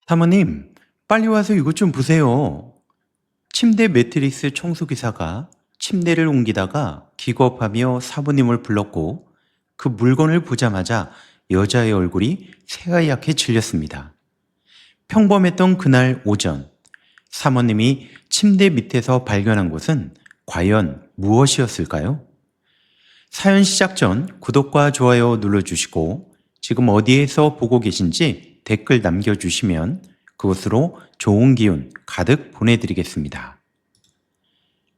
사모님, 빨리 와서 이것 좀 보세요. 침대 매트리스 청소기사가 침대를 옮기다가 기겁하며 사부님을 불렀고 그 물건을 보자마자 여자의 얼굴이 새하얗게 질렸습니다. 평범했던 그날 오전, 사모님이 침대 밑에서 발견한 것은 과연 무엇이었을까요? 사연 시작 전 구독과 좋아요 눌러주시고 지금 어디에서 보고 계신지 댓글 남겨주시면 그곳으로 좋은 기운 가득 보내드리겠습니다.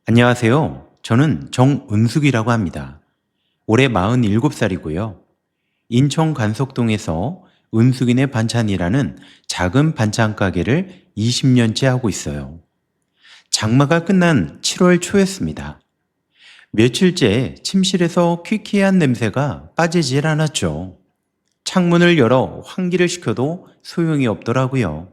안녕하세요. 저는 정은숙이라고 합니다. 올해 47살이고요. 인천 간석동에서 은숙이네 반찬이라는 작은 반찬 가게를 20년째 하고 있어요. 장마가 끝난 7월 초였습니다. 며칠째 침실에서 퀴퀴한 냄새가 빠지질 않았죠. 창문을 열어 환기를 시켜도 소용이 없더라고요.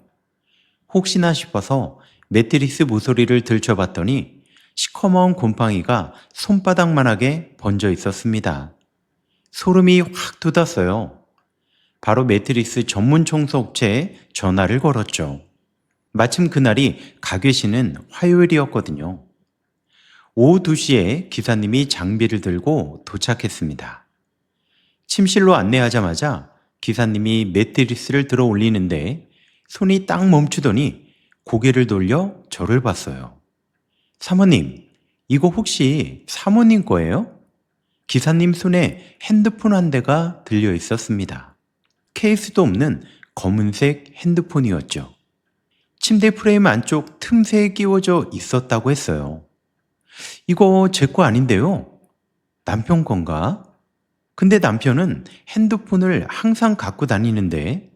혹시나 싶어서 매트리스 모서리를 들춰봤더니 시커먼 곰팡이가 손바닥만하게 번져 있었습니다. 소름이 확 돋았어요. 바로 매트리스 전문 청소업체에 전화를 걸었죠. 마침 그날이 가게 쉬는 화요일이었거든요. 오후 2시에 기사님이 장비를 들고 도착했습니다. 침실로 안내하자마자 기사님이 매트리스를 들어 올리는데 손이 딱 멈추더니 고개를 돌려 저를 봤어요. 사모님, 이거 혹시 사모님 거예요? 기사님 손에 핸드폰 한 대가 들려 있었습니다. 케이스도 없는 검은색 핸드폰이었죠. 침대 프레임 안쪽 틈새에 끼워져 있었다고 했어요. 이거 제 거 아닌데요? 남편 건가? 근데 남편은 핸드폰을 항상 갖고 다니는데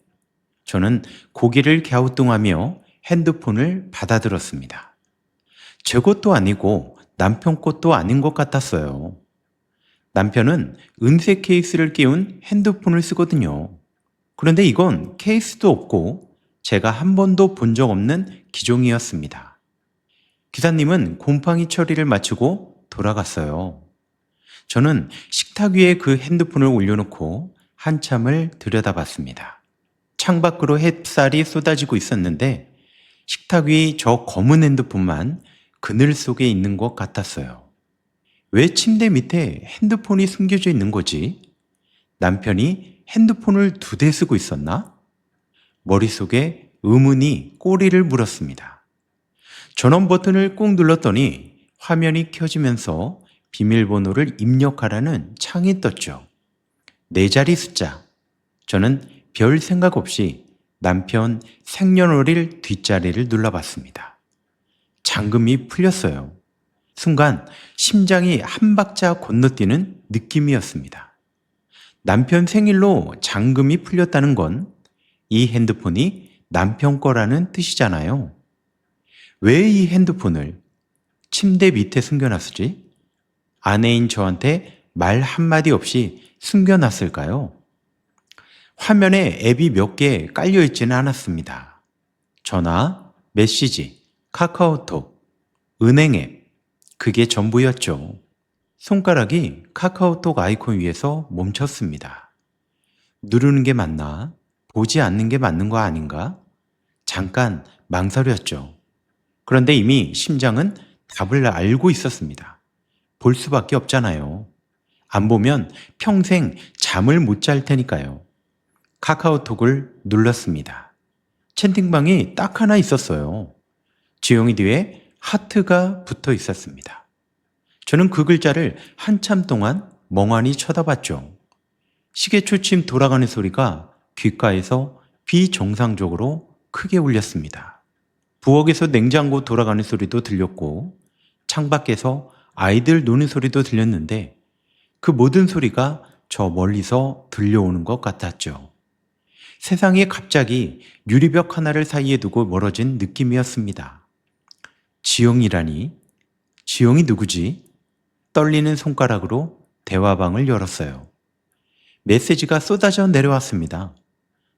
저는 고개를 갸우뚱하며 핸드폰을 받아들었습니다. 제 것도 아니고 남편 것도 아닌 것 같았어요. 남편은 은색 케이스를 끼운 핸드폰을 쓰거든요. 그런데 이건 케이스도 없고 제가 한 번도 본 적 없는 기종이었습니다. 기사님은 곰팡이 처리를 마치고 돌아갔어요. 저는 식탁 위에 그 핸드폰을 올려놓고 한참을 들여다봤습니다. 창밖으로 햇살이 쏟아지고 있었는데 식탁 위 저 검은 핸드폰만 그늘 속에 있는 것 같았어요. 왜 침대 밑에 핸드폰이 숨겨져 있는 거지? 남편이 핸드폰을 2대 쓰고 있었나? 머릿속에 의문이 꼬리를 물었습니다. 전원 버튼을 꾹 눌렀더니 화면이 켜지면서 비밀번호를 입력하라는 창이 떴죠. 4자리 숫자. 저는 별 생각 없이 남편 생년월일 뒷자리를 눌러봤습니다. 잠금이 풀렸어요. 순간 심장이 한 박자 건너뛰는 느낌이었습니다. 남편 생일로 잠금이 풀렸다는 건 이 핸드폰이 남편 거라는 뜻이잖아요. 왜 이 핸드폰을 침대 밑에 숨겨놨지? 아내인 저한테 말 한마디 없이 숨겨놨을까요? 화면에 앱이 몇 개 깔려있지는 않았습니다. 전화, 메시지, 카카오톡, 은행 앱, 그게 전부였죠. 손가락이 카카오톡 아이콘 위에서 멈췄습니다. 누르는 게 맞나? 보지 않는 게 맞는 거 아닌가? 잠깐 망설였죠. 그런데 이미 심장은 답을 알고 있었습니다. 볼 수밖에 없잖아요. 안 보면 평생 잠을 못 잘 테니까요. 카카오톡을 눌렀습니다. 채팅방이 딱 하나 있었어요. 지영이 뒤에 하트가 붙어 있었습니다. 저는 그 글자를 한참 동안 멍하니 쳐다봤죠. 시계 초침 돌아가는 소리가 귓가에서 비정상적으로 크게 울렸습니다. 부엌에서 냉장고 돌아가는 소리도 들렸고 창밖에서 아이들 노는 소리도 들렸는데 그 모든 소리가 저 멀리서 들려오는 것 같았죠. 세상에 갑자기 유리벽 하나를 사이에 두고 멀어진 느낌이었습니다. 지영이라니? 지영이 누구지? 떨리는 손가락으로 대화방을 열었어요. 메시지가 쏟아져 내려왔습니다.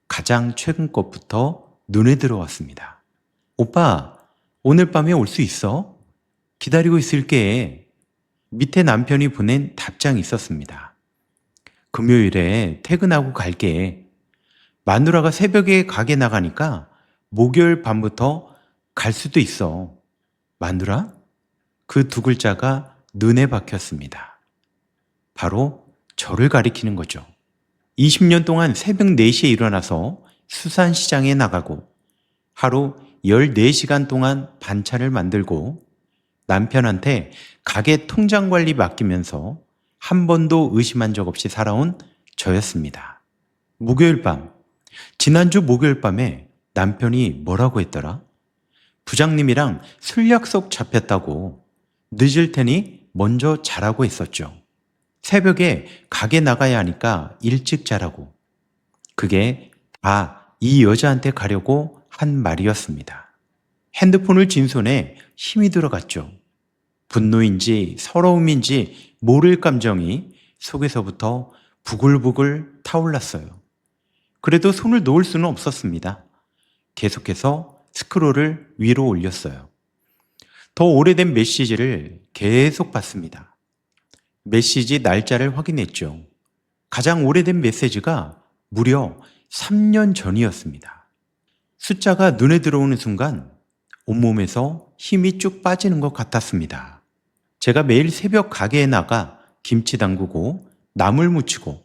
가장 최근 것부터 눈에 들어왔습니다. 오빠, 오늘 밤에 올 수 있어? 기다리고 있을게. 밑에 남편이 보낸 답장이 있었습니다. 금요일에 퇴근하고 갈게. 마누라가 새벽에 가게 나가니까 목요일 밤부터 갈 수도 있어. 마누라? 그 두 글자가 눈에 박혔습니다. 바로 저를 가리키는 거죠. 20년 동안 새벽 4시에 일어나서 수산시장에 나가고 하루 14시간 동안 반찬을 만들고 남편한테 가게 통장 관리 맡기면서 한 번도 의심한 적 없이 살아온 저였습니다. 목요일 밤, 지난주 목요일 밤에 남편이 뭐라고 했더라? 부장님이랑 술 약속 잡혔다고 늦을 테니 먼저 자라고 했었죠. 새벽에 가게 나가야 하니까 일찍 자라고. 그게 다 이 여자한테 가려고 한 말이었습니다. 핸드폰을 쥔 손에 힘이 들어갔죠. 분노인지 서러움인지 모를 감정이 속에서부터 부글부글 타올랐어요. 그래도 손을 놓을 수는 없었습니다. 계속해서 스크롤을 위로 올렸어요. 더 오래된 메시지를 계속 봤습니다. 메시지 날짜를 확인했죠. 가장 오래된 메시지가 무려 3년 전이었습니다. 숫자가 눈에 들어오는 순간 온몸에서 힘이 쭉 빠지는 것 같았습니다. 제가 매일 새벽 가게에 나가 김치 담그고 나물 무치고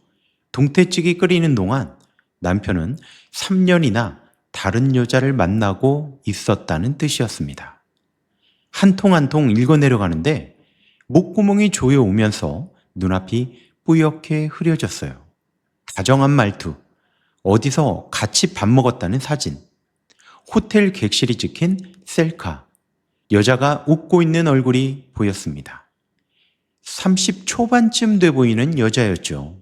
동태찌개 끓이는 동안 남편은 3년이나 다른 여자를 만나고 있었다는 뜻이었습니다. 한 통 한 통 읽어 내려가는데 목구멍이 조여오면서 눈앞이 뿌옇게 흐려졌어요. 다정한 말투, 어디서 같이 밥 먹었다는 사진, 호텔 객실이 찍힌 셀카, 여자가 웃고 있는 얼굴이 보였습니다. 30 초반쯤 돼 보이는 여자였죠.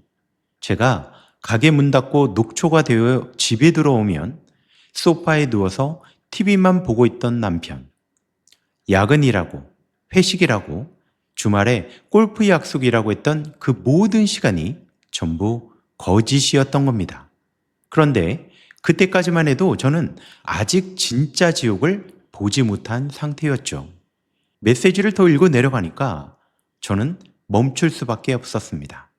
제가 가게 문 닫고 녹초가 되어 집에 들어오면 소파에 누워서 TV만 보고 있던 남편. 야근이라고, 회식이라고, 주말에 골프 약속이라고 했던 그 모든 시간이 전부 거짓이었던 겁니다. 그런데 그때까지만 해도 저는 아직 진짜 지옥을 보지 못한 상태였죠. 메시지를 더 읽어 내려가니까 저는 멈출 수밖에 없었습니다.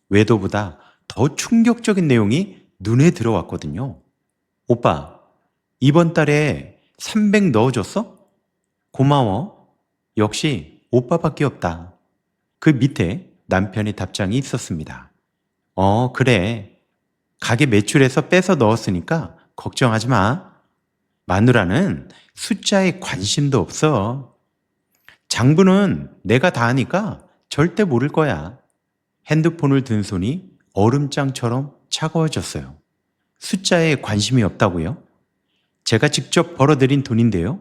외도보다 더 충격적인 내용이 눈에 들어왔거든요. 오빠, 이번 달에 300 넣어줬어? 고마워. 역시 오빠밖에 없다. 그 밑에 남편의 답장이 있었습니다. 그래. 가게 매출에서 빼서 넣었으니까 걱정하지 마. 마누라는 숫자에 관심도 없어. 장부는 내가 다 하니까 절대 모를 거야. 핸드폰을 든 손이 얼음장처럼 차가워졌어요. 숫자에 관심이 없다고요? 제가 직접 벌어들인 돈인데요.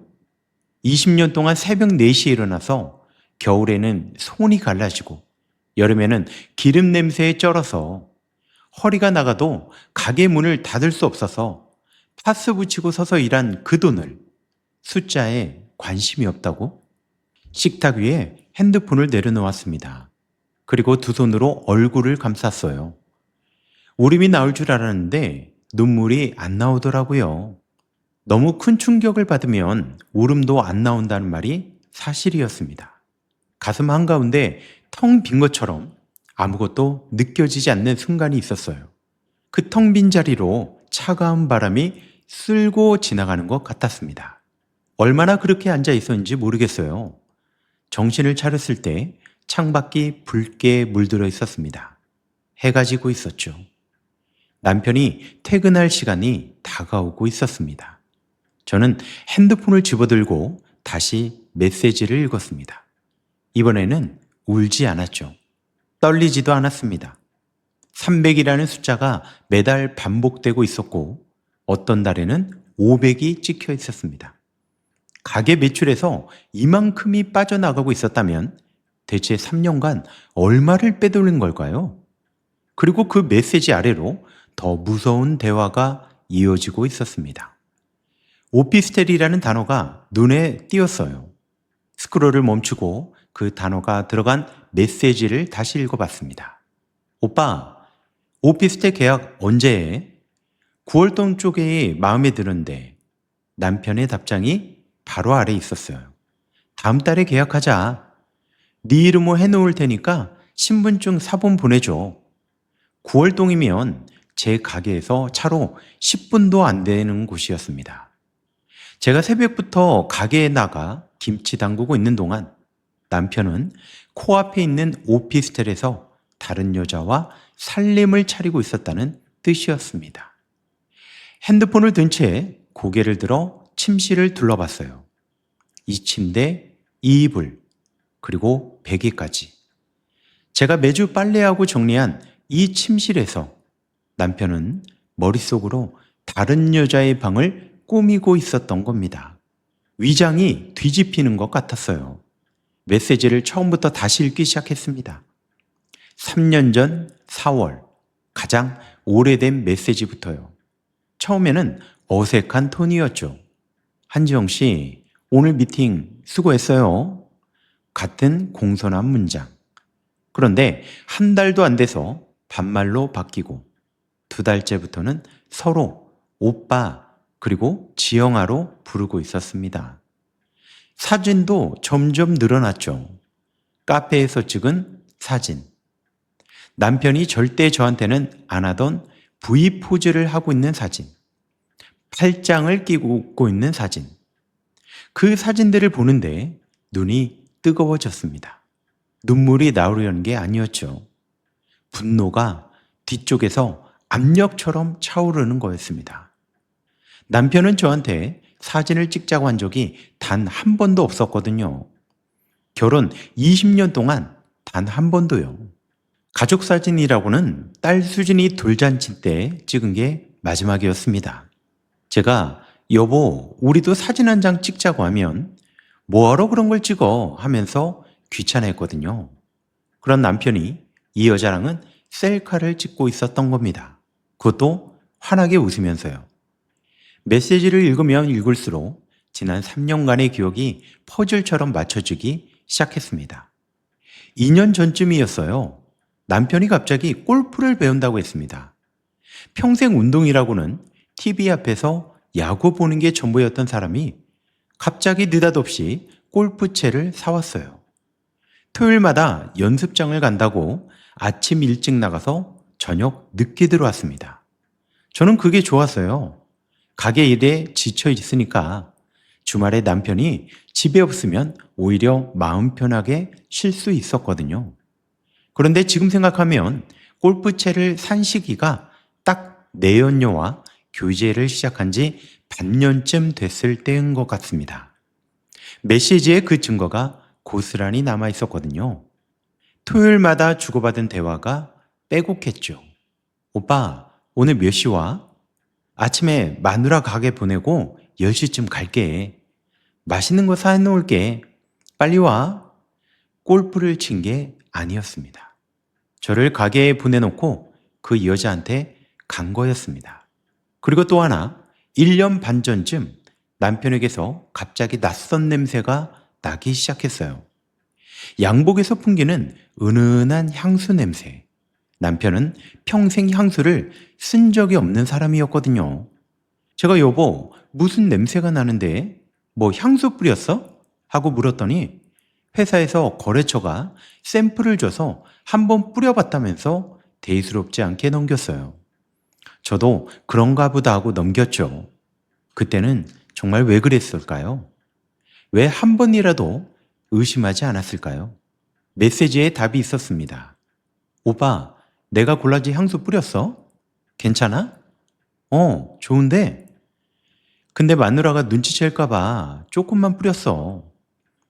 20년 동안 새벽 4시에 일어나서 겨울에는 손이 갈라지고 여름에는 기름 냄새에 쩔어서 허리가 나가도 가게 문을 닫을 수 없어서 파스 붙이고 서서 일한 그 돈을 숫자에 관심이 없다고? 식탁 위에 핸드폰을 내려놓았습니다. 그리고 두 손으로 얼굴을 감쌌어요. 울음이 나올 줄 알았는데 눈물이 안 나오더라고요. 너무 큰 충격을 받으면 울음도 안 나온다는 말이 사실이었습니다. 가슴 한가운데 텅 빈 것처럼 아무것도 느껴지지 않는 순간이 있었어요. 그 텅 빈 자리로 차가운 바람이 쓸고 지나가는 것 같았습니다. 얼마나 그렇게 앉아 있었는지 모르겠어요. 정신을 차렸을 때 창밖이 붉게 물들어 있었습니다. 해가 지고 있었죠. 남편이 퇴근할 시간이 다가오고 있었습니다. 저는 핸드폰을 집어들고 다시 메시지를 읽었습니다. 이번에는 울지 않았죠. 떨리지도 않았습니다. 300이라는 숫자가 매달 반복되고 있었고 어떤 달에는 500이 찍혀 있었습니다. 가게 매출에서 이만큼이 빠져나가고 있었다면 대체 3년간 얼마를 빼돌린 걸까요? 그리고 그 메시지 아래로 더 무서운 대화가 이어지고 있었습니다. 오피스텔이라는 단어가 눈에 띄었어요. 스크롤을 멈추고 그 단어가 들어간 메시지를 다시 읽어봤습니다. 오빠, 오피스텔 계약 언제 해? 9월동 쪽에 마음에 드는데. 남편의 답장이 바로 아래 있었어요. 다음 달에 계약하자. 네 이름으로 해놓을 테니까 신분증 사본 보내줘. 9월동이면 제 가게에서 차로 10분도 안 되는 곳이었습니다. 제가 새벽부터 가게에 나가 김치 담그고 있는 동안 남편은 코앞에 있는 오피스텔에서 다른 여자와 살림을 차리고 있었다는 뜻이었습니다. 핸드폰을 든 채 고개를 들어 침실을 둘러봤어요. 이 침대, 이 이불, 그리고 베개까지. 제가 매주 빨래하고 정리한 이 침실에서 남편은 머릿속으로 다른 여자의 방을 꾸미고 있었던 겁니다. 위장이 뒤집히는 것 같았어요. 메시지를 처음부터 다시 읽기 시작했습니다. 3년 전 4월, 가장 오래된 메시지부터요. 처음에는 어색한 톤이었죠. 한지영 씨, 오늘 미팅 수고했어요. 같은 공손한 문장. 그런데 한 달도 안 돼서 반말로 바뀌고 2달째부터는 서로 오빠 그리고 지영아로 부르고 있었습니다. 사진도 점점 늘어났죠. 카페에서 찍은 사진. 남편이 절대 저한테는 안 하던 V 포즈를 하고 있는 사진. 팔짱을 끼고 웃고 있는 사진. 그 사진들을 보는데 눈이 뜨거워졌습니다. 눈물이 나오려는 게 아니었죠. 분노가 뒤쪽에서 압력처럼 차오르는 거였습니다. 남편은 저한테 사진을 찍자고 한 적이 단 한 번도 없었거든요. 결혼 20년 동안 단 한 번도요. 가족 사진이라고는 딸 수진이 돌잔치 때 찍은 게 마지막이었습니다. 제가 여보, 우리도 사진 한 장 찍자고 하면 뭐하러 그런 걸 찍어 하면서 귀찮아했거든요. 그런 남편이 이 여자랑은 셀카를 찍고 있었던 겁니다. 그것도 환하게 웃으면서요. 메시지를 읽으면 읽을수록 지난 3년간의 기억이 퍼즐처럼 맞춰지기 시작했습니다. 2년 전쯤이었어요. 남편이 갑자기 골프를 배운다고 했습니다. 평생 운동이라고는 TV 앞에서 야구 보는 게 전부였던 사람이 갑자기 느닷없이 골프채를 사왔어요. 토요일마다 연습장을 간다고 아침 일찍 나가서 저녁 늦게 들어왔습니다. 저는 그게 좋았어요. 가게 일에 지쳐 있으니까 주말에 남편이 집에 없으면 오히려 마음 편하게 쉴 수 있었거든요. 그런데 지금 생각하면 골프채를 산 시기가 딱 내연녀와 교제를 시작한 지 반년쯤 됐을 때인 것 같습니다. 메시지에 그 증거가 고스란히 남아 있었거든요. 토요일마다 주고받은 대화가 빼곡했죠. 오빠, 오늘 몇 시 와? 아침에 마누라 가게 보내고 10시쯤 갈게. 맛있는 거 사놓을게. 빨리 와. 골프를 친 게 아니었습니다. 저를 가게에 보내놓고 그 여자한테 간 거였습니다. 그리고 또 하나, 1년 반 전쯤 남편에게서 갑자기 낯선 냄새가 나기 시작했어요. 양복에서 풍기는 은은한 향수 냄새. 남편은 평생 향수를 쓴 적이 없는 사람이었거든요. 제가 여보, 무슨 냄새가 나는데 뭐 향수 뿌렸어? 하고 물었더니 회사에서 거래처가 샘플을 줘서 한번 뿌려봤다면서 대수롭지 않게 넘겼어요. 저도 그런가 보다 하고 넘겼죠. 그때는 정말 왜 그랬을까요? 왜 한 번이라도 의심하지 않았을까요? 메시지에 답이 있었습니다. 오빠, 내가 골라진 향수 뿌렸어? 괜찮아? 좋은데? 근데 마누라가 눈치챌까봐 조금만 뿌렸어.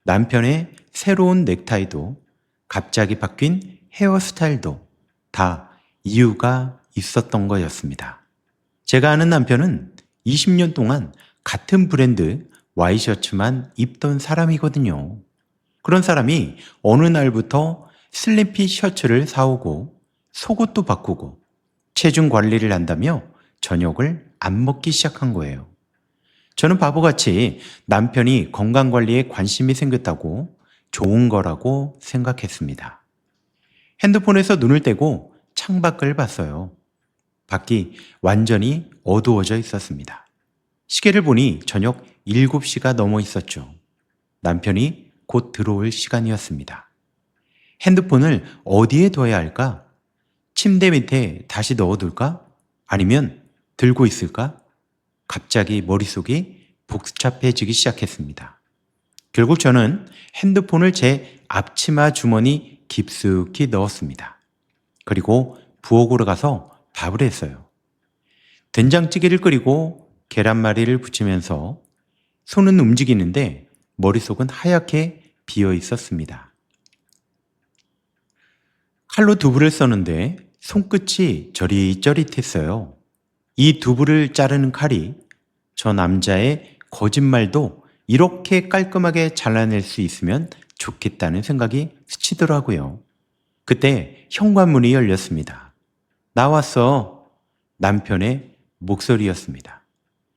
남편의 새로운 넥타이도 갑자기 바뀐 헤어스타일도 다 이유가 있었던 거였습니다. 제가 아는 남편은 20년 동안 같은 브랜드 와이셔츠만 입던 사람이거든요. 그런 사람이 어느 날부터 슬림핏 셔츠를 사오고 속옷도 바꾸고 체중 관리를 한다며 저녁을 안 먹기 시작한 거예요. 저는 바보같이 남편이 건강관리에 관심이 생겼다고 좋은 거라고 생각했습니다. 핸드폰에서 눈을 떼고 창밖을 봤어요. 밖이 완전히 어두워져 있었습니다. 시계를 보니 저녁 7시가 넘어 있었죠. 남편이 곧 들어올 시간이었습니다. 핸드폰을 어디에 둬야 할까? 침대 밑에 다시 넣어둘까? 아니면 들고 있을까? 갑자기 머릿속이 복잡해지기 시작했습니다. 결국 저는 핸드폰을 제 앞치마 주머니 깊숙이 넣었습니다. 그리고 부엌으로 가서 밥을 했어요. 된장찌개를 끓이고 계란말이를 부치면서 손은 움직이는데 머릿속은 하얗게 비어 있었습니다. 칼로 두부를 써는데 손끝이 저릿저릿했어요. 이 두부를 자르는 칼이 저 남자의 거짓말도 이렇게 깔끔하게 잘라낼 수 있으면 좋겠다는 생각이 스치더라고요. 그때 현관문이 열렸습니다. 나왔어. 남편의 목소리였습니다.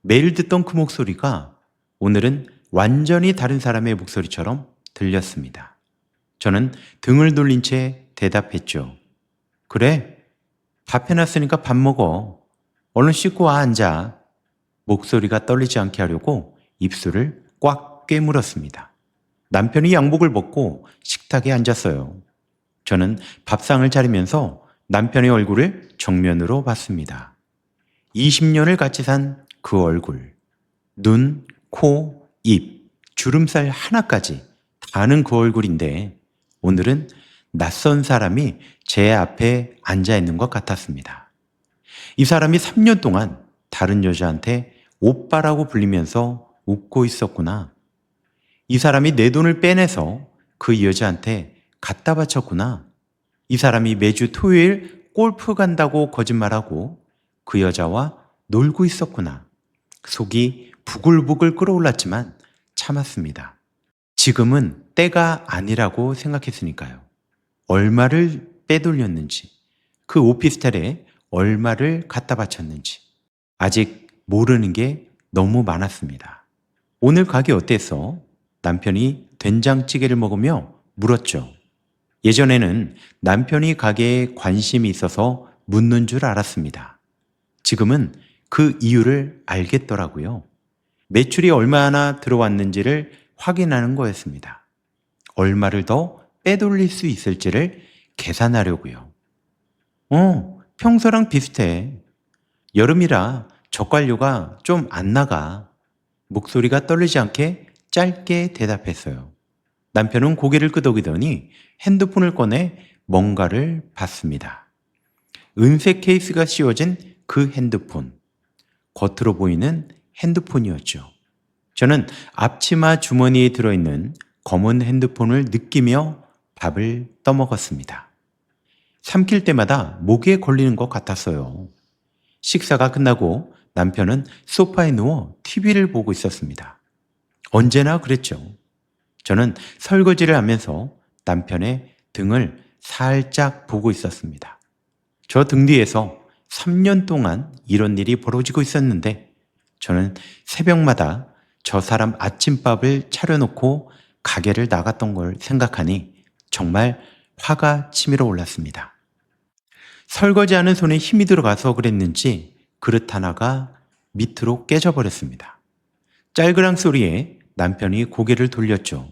매일 듣던 그 목소리가 오늘은 완전히 다른 사람의 목소리처럼 들렸습니다. 저는 등을 돌린 채 대답했죠. 그래, 밥 해놨으니까 밥 먹어. 얼른 씻고 와 앉아. 목소리가 떨리지 않게 하려고 입술을 꽉 깨물었습니다. 남편이 양복을 벗고 식탁에 앉았어요. 저는 밥상을 차리면서 남편의 얼굴을 정면으로 봤습니다. 20년을 같이 산 그 얼굴, 눈, 코, 입, 주름살 하나까지 다는 그 얼굴인데 오늘은 낯선 사람이 제 앞에 앉아 있는 것 같았습니다. 이 사람이 3년 동안 다른 여자한테 오빠라고 불리면서 웃고 있었구나. 이 사람이 내 돈을 빼내서 그 여자한테 갖다 바쳤구나. 이 사람이 매주 토요일 골프 간다고 거짓말하고 그 여자와 놀고 있었구나. 속이 부글부글 끓어올랐지만 참았습니다. 지금은 때가 아니라고 생각했으니까요. 얼마를 빼돌렸는지, 그 오피스텔에 얼마를 갖다 바쳤는지 아직 모르는 게 너무 많았습니다. 오늘 가게 어땠어? 남편이 된장찌개를 먹으며 물었죠. 예전에는 남편이 가게에 관심이 있어서 묻는 줄 알았습니다. 지금은 그 이유를 알겠더라고요. 매출이 얼마나 들어왔는지를 확인하는 거였습니다. 얼마를 더 빼돌릴 수 있을지를 계산하려고요. 평소랑 비슷해. 여름이라 젓갈류가 좀 안 나가. 목소리가 떨리지 않게 짧게 대답했어요. 남편은 고개를 끄덕이더니 핸드폰을 꺼내 뭔가를 봤습니다. 은색 케이스가 씌워진 그 핸드폰. 겉으로 보이는 핸드폰이었죠. 저는 앞치마 주머니에 들어있는 검은 핸드폰을 느끼며 밥을 떠먹었습니다. 삼킬 때마다 목에 걸리는 것 같았어요. 식사가 끝나고 남편은 소파에 누워 TV를 보고 있었습니다. 언제나 그랬죠. 저는 설거지를 하면서 남편의 등을 살짝 보고 있었습니다. 저 등 뒤에서 3년 동안 이런 일이 벌어지고 있었는데 저는 새벽마다 저 사람 아침밥을 차려놓고 가게를 나갔던 걸 생각하니 정말 화가 치밀어 올랐습니다. 설거지하는 손에 힘이 들어가서 그랬는지 그릇 하나가 밑으로 깨져버렸습니다. 짤그랑 소리에 남편이 고개를 돌렸죠.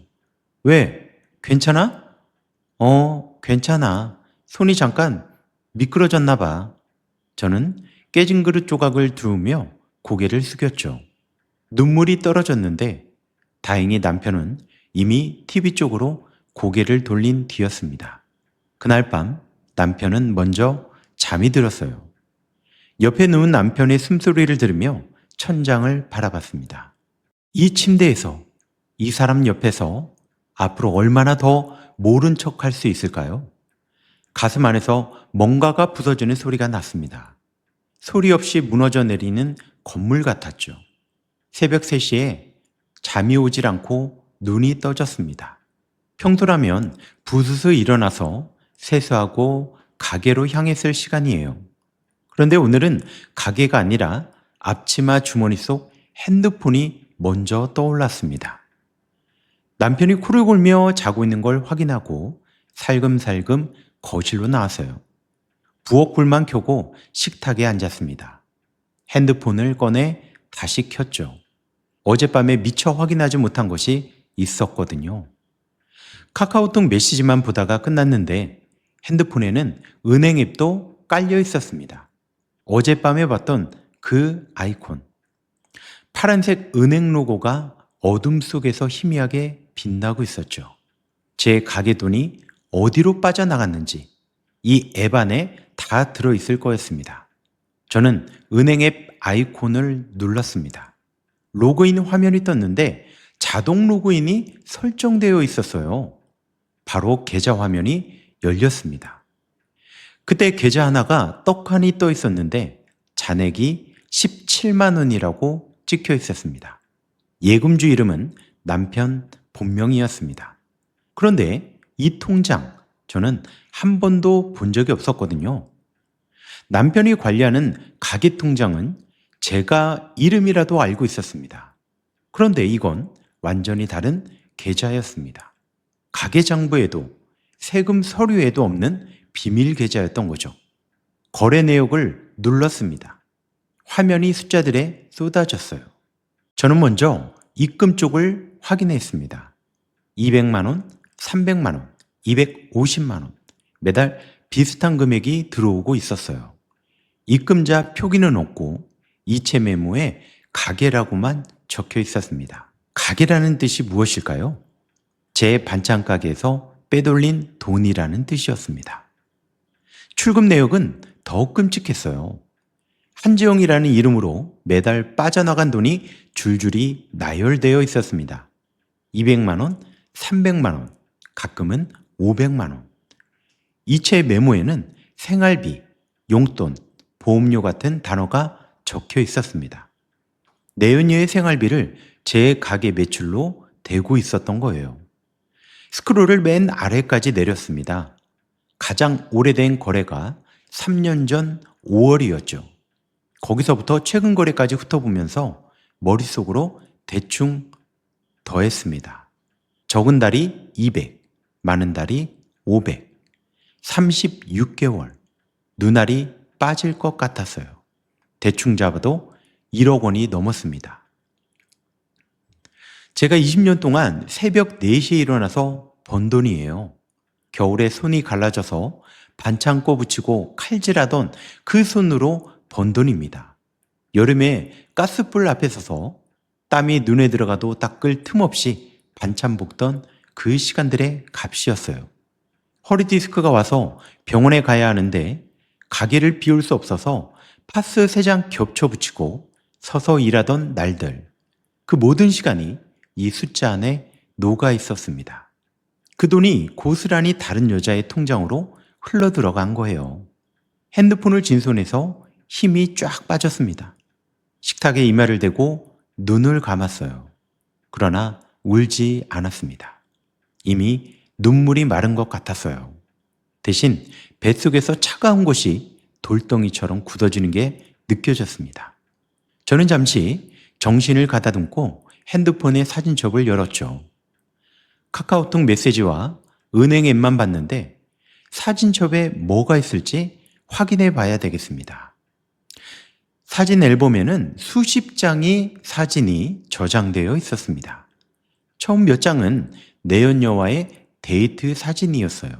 왜? 괜찮아? 괜찮아. 손이 잠깐 미끄러졌나 봐. 저는 깨진 그릇 조각을 두으며 고개를 숙였죠. 눈물이 떨어졌는데 다행히 남편은 이미 TV 쪽으로 고개를 돌린 뒤였습니다. 그날 밤 남편은 먼저 잠이 들었어요. 옆에 누운 남편의 숨소리를 들으며 천장을 바라봤습니다. 이 침대에서 이 사람 옆에서 앞으로 얼마나 더 모른 척 할 수 있을까요? 가슴 안에서 뭔가가 부서지는 소리가 났습니다. 소리 없이 무너져 내리는 건물 같았죠. 새벽 3시에 잠이 오질 않고 눈이 떠졌습니다. 평소라면 부스스 일어나서 세수하고 가게로 향했을 시간이에요. 그런데 오늘은 가게가 아니라 앞치마 주머니 속 핸드폰이 먼저 떠올랐습니다. 남편이 코를 골며 자고 있는 걸 확인하고 살금살금 거실로 나왔어요. 부엌 불만 켜고 식탁에 앉았습니다. 핸드폰을 꺼내 다시 켰죠. 어젯밤에 미처 확인하지 못한 것이 있었거든요. 카카오톡 메시지만 보다가 끝났는데 핸드폰에는 은행 앱도 깔려 있었습니다. 어젯밤에 봤던 그 아이콘. 파란색 은행 로고가 어둠 속에서 희미하게 빛나고 있었죠. 제 가게 돈이 어디로 빠져나갔는지 이 앱 안에 다 들어있을 거였습니다. 저는 은행 앱 아이콘을 눌렀습니다. 로그인 화면이 떴는데 자동 로그인이 설정되어 있었어요. 바로 계좌 화면이 열렸습니다. 그때 계좌 하나가 떡하니 떠 있었는데 잔액이 17만 원이라고 찍혀 있었습니다. 예금주 이름은 남편 본명이었습니다. 그런데 이 통장 저는 한 번도 본 적이 없었거든요. 남편이 관리하는 가계 통장은 제가 이름이라도 알고 있었습니다. 그런데 이건 완전히 다른 계좌였습니다. 가계장부에도 세금 서류에도 없는 비밀 계좌였던 거죠. 거래 내역을 눌렀습니다. 화면이 숫자들에 쏟아졌어요. 저는 먼저 입금 쪽을 확인했습니다. 200만 원, 300만 원, 250만 원. 매달 비슷한 금액이 들어오고 있었어요. 입금자 표기는 없고 이체 메모에 가게라고만 적혀 있었습니다. 가게라는 뜻이 무엇일까요? 제 반찬 가게에서 빼돌린 돈이라는 뜻이었습니다. 출금 내역은 더욱 끔찍했어요. 한지영이라는 이름으로 매달 빠져나간 돈이 줄줄이 나열되어 있었습니다. 200만 원, 300만 원, 가끔은 500만 원. 이체 메모에는 생활비, 용돈, 보험료 같은 단어가 적혀 있었습니다. 내연녀의 생활비를 제 가게 매출로 대고 있었던 거예요. 스크롤을 맨 아래까지 내렸습니다. 가장 오래된 거래가 3년 전 5월이었죠. 거기서부터 최근 거래까지 훑어보면서 머릿속으로 대충 더했습니다. 적은 달이 200, 많은 달이 500, 36개월, 눈알이 빠질 것 같았어요. 대충 잡아도 1억 원이 넘었습니다. 제가 20년 동안 새벽 4시에 일어나서 번 돈이에요. 겨울에 손이 갈라져서 반창 꼬부치고 칼질하던 그 손으로 번 돈입니다. 여름에 가스불 앞에 서서 땀이 눈에 들어가도 닦을 틈 없이 반찬 볶던 그 시간들의 값이었어요. 허리 디스크가 와서 병원에 가야 하는데 가게를 비울 수 없어서 파스 3장 겹쳐 붙이고 서서 일하던 날들. 그 모든 시간이 이 숫자 안에 녹아 있었습니다. 그 돈이 고스란히 다른 여자의 통장으로 흘러 들어간 거예요. 핸드폰을 쥔 손에서 힘이 쫙 빠졌습니다. 식탁에 이마를 대고 눈을 감았어요. 그러나 울지 않았습니다. 이미 눈물이 마른 것 같았어요. 대신 뱃속에서 차가운 것이 돌덩이처럼 굳어지는 게 느껴졌습니다. 저는 잠시 정신을 가다듬고 핸드폰의 사진첩을 열었죠. 카카오톡 메시지와 은행 앱만 봤는데 사진첩에 뭐가 있을지 확인해 봐야 되겠습니다. 사진 앨범에는 수십 장의 사진이 저장되어 있었습니다. 처음 몇 장은 내연녀와의 데이트 사진이었어요.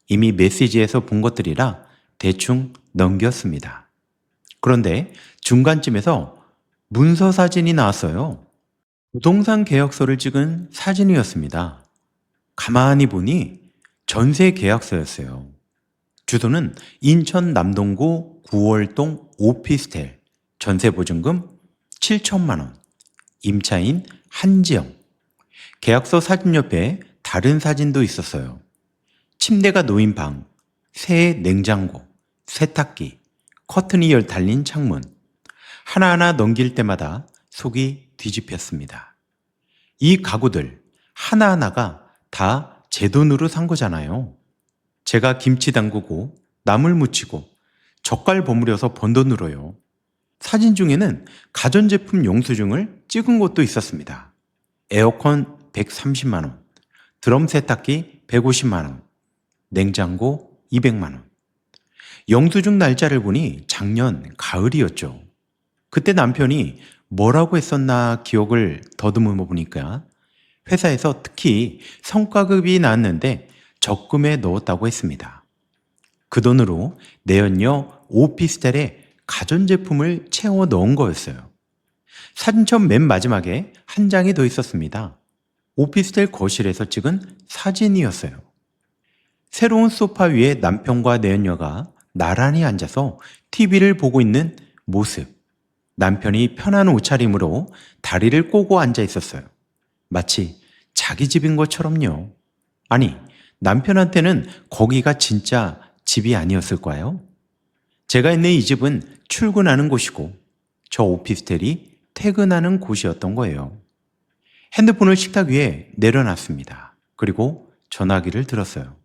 이미 메시지에서 본 것들이라 대충 넘겼습니다. 그런데 중간쯤에서 문서 사진이 나왔어요. 부동산 계약서를 찍은 사진이었습니다. 가만히 보니 전세 계약서였어요. 주소는 인천 남동구 9월동 오피스텔, 전세보증금 7천만 원, 임차인 한지영. 계약서 사진 옆에 다른 사진도 있었어요. 침대가 놓인 방, 새 냉장고, 세탁기, 커튼이 달린 창문. 하나하나 넘길 때마다 속이 뒤집혔습니다. 이 가구들 하나하나가 다 제 돈으로 산 거잖아요. 제가 김치 담그고 나물 무치고 젓갈 버무려서 번 돈으로요. 사진 중에는 가전제품 영수증을 찍은 것도 있었습니다. 에어컨 130만 원, 드럼 세탁기 150만 원, 냉장고 200만 원. 영수증 날짜를 보니 작년 가을이었죠. 그때 남편이 뭐라고 했었나 기억을 더듬어 보니까 회사에서 특히 성과급이 나왔는데 적금에 넣었다고 했습니다. 그 돈으로 내연녀 오피스텔에 가전제품을 채워 넣은 거였어요. 사진첩 맨 마지막에 한 장이 더 있었습니다. 오피스텔 거실에서 찍은 사진이었어요. 새로운 소파 위에 남편과 내연녀가 나란히 앉아서 TV를 보고 있는 모습. 남편이 편한 옷차림으로 다리를 꼬고 앉아 있었어요. 마치 자기 집인 것처럼요. 아니, 남편한테는 거기가 진짜 집이 아니었을까요? 제가 있는 이 집은 출근하는 곳이고 저 오피스텔이 퇴근하는 곳이었던 거예요. 핸드폰을 식탁 위에 내려놨습니다. 그리고 전화기를 들었어요.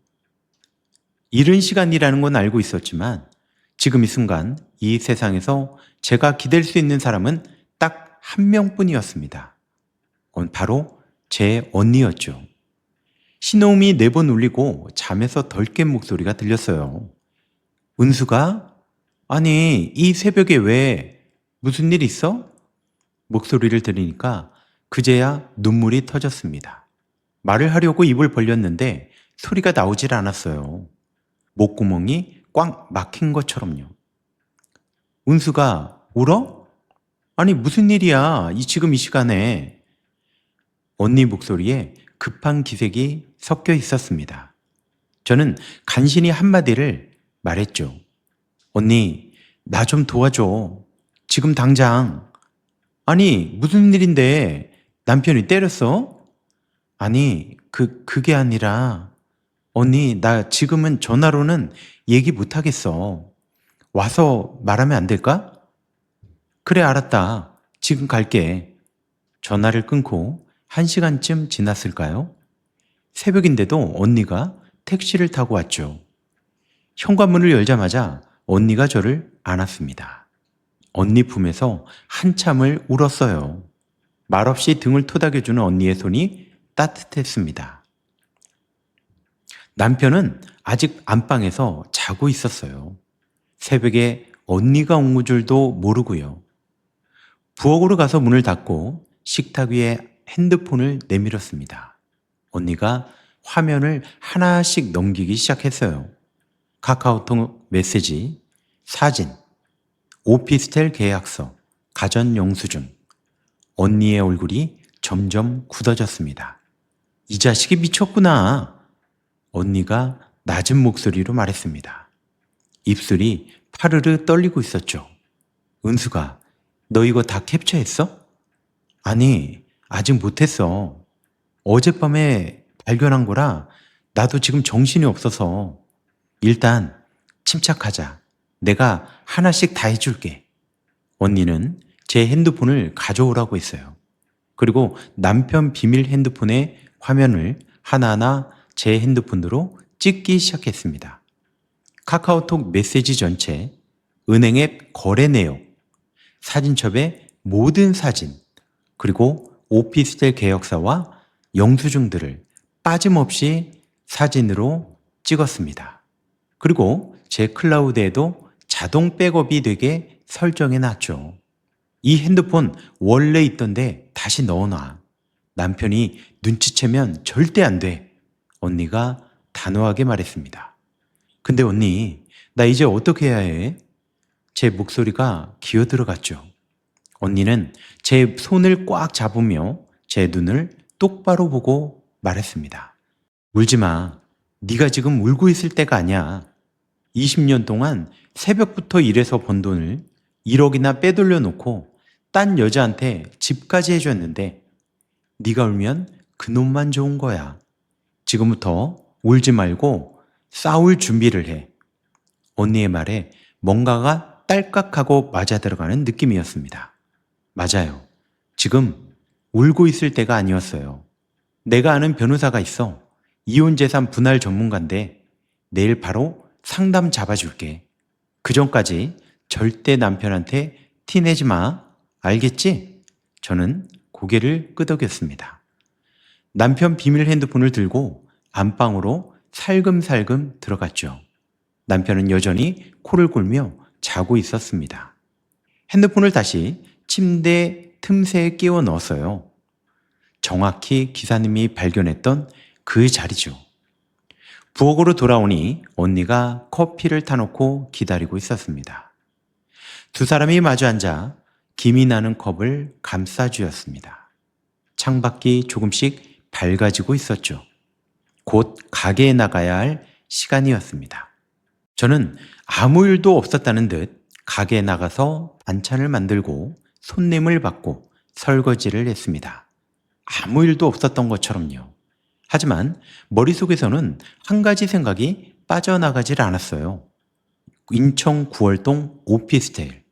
이른 시간이라는 건 알고 있었지만 지금 이 순간 이 세상에서 제가 기댈 수 있는 사람은 딱 한 명뿐이었습니다. 그건 바로 제 언니였죠. 신호음이 4번 울리고 잠에서 덜 깬 목소리가 들렸어요. 은수가? 아니, 이 새벽에 왜? 무슨 일 있어? 목소리를 들으니까 그제야 눈물이 터졌습니다. 말을 하려고 입을 벌렸는데 소리가 나오질 않았어요. 목구멍이 꽉 막힌 것처럼요. 은수가 울어? 아니, 무슨 일이야? 지금 이 시간에. 언니 목소리에 급한 기색이 섞여 있었습니다. 저는 간신히 한마디를 말했죠. 언니, 나 좀 도와줘. 지금 당장. 아니, 무슨 일인데 남편이 때렸어? 아니, 그게 아니라 언니, 나 지금은 전화로는 얘기 못하겠어. 와서 말하면 안 될까? 그래, 알았다. 지금 갈게. 전화를 끊고 1시간쯤 지났을까요? 새벽인데도 언니가 택시를 타고 왔죠. 현관문을 열자마자 언니가 저를 안았습니다. 언니 품에서 한참을 울었어요. 말없이 등을 토닥여주는 언니의 손이 따뜻했습니다. 남편은 아직 안방에서 자고 있었어요. 새벽에 언니가 온 줄도 모르고요. 부엌으로 가서 문을 닫고 식탁 위에 핸드폰을 내밀었습니다. 언니가 화면을 하나씩 넘기기 시작했어요. 카카오톡 메시지, 사진, 오피스텔 계약서, 가전 영수증. 언니의 얼굴이 점점 굳어졌습니다. 이 자식이 미쳤구나. 언니가 낮은 목소리로 말했습니다. 입술이 파르르 떨리고 있었죠. 은수가, 너 이거 다 캡처했어? 아니, 아직 못했어. 어젯밤에 발견한 거라 나도 지금 정신이 없어서. 일단 침착하자. 내가 하나씩 다 해줄게. 언니는 제 핸드폰을 가져오라고 했어요. 그리고 남편 비밀 핸드폰의 화면을 하나하나 제 핸드폰으로 찍기 시작했습니다. 카카오톡 메시지 전체, 은행 앱 거래 내역, 사진첩의 모든 사진, 그리고 오피스텔 계약서와 영수증들을 빠짐없이 사진으로 찍었습니다. 그리고 제 클라우드에도 자동 백업이 되게 설정해 놨죠. 이 핸드폰 원래 있던데 다시 넣어놔. 남편이 눈치채면 절대 안 돼. 언니가 단호하게 말했습니다. 근데 언니, 나 이제 어떻게 해야 해? 제 목소리가 기어 들어갔죠. 언니는 제 손을 꽉 잡으며 제 눈을 똑바로 보고 말했습니다. 울지 마. 네가 지금 울고 있을 때가 아니야. 20년 동안 새벽부터 일해서 번 돈을 1억이나 빼돌려 놓고 딴 여자한테 집까지 해줬는데 네가 울면 그놈만 좋은 거야. 지금부터 울지 말고 싸울 준비를 해. 언니의 말에 뭔가가 딸깍하고 맞아들어가는 느낌이었습니다. 맞아요. 지금 울고 있을 때가 아니었어요. 내가 아는 변호사가 있어. 이혼재산 분할 전문가인데 내일 바로 상담 잡아줄게. 그 전까지 절대 남편한테 티내지 마. 알겠지? 저는 고개를 끄덕였습니다. 남편 비밀 핸드폰을 들고 안방으로 살금살금 들어갔죠. 남편은 여전히 코를 골며 자고 있었습니다. 핸드폰을 다시 침대 틈새에 끼워 넣었어요. 정확히 기사님이 발견했던 그 자리죠. 부엌으로 돌아오니 언니가 커피를 타놓고 기다리고 있었습니다. 두 사람이 마주 앉아 김이 나는 컵을 감싸주었습니다. 창밖이 조금씩 밝아지고 있었죠. 곧 가게에 나가야 할 시간이었습니다. 저는 아무 일도 없었다는 듯 가게에 나가서 반찬을 만들고 손님을 받고 설거지를 했습니다. 아무 일도 없었던 것처럼요. 하지만 머릿속에서는 한 가지 생각이 빠져나가질 않았어요. 인천 9월동 오피스텔.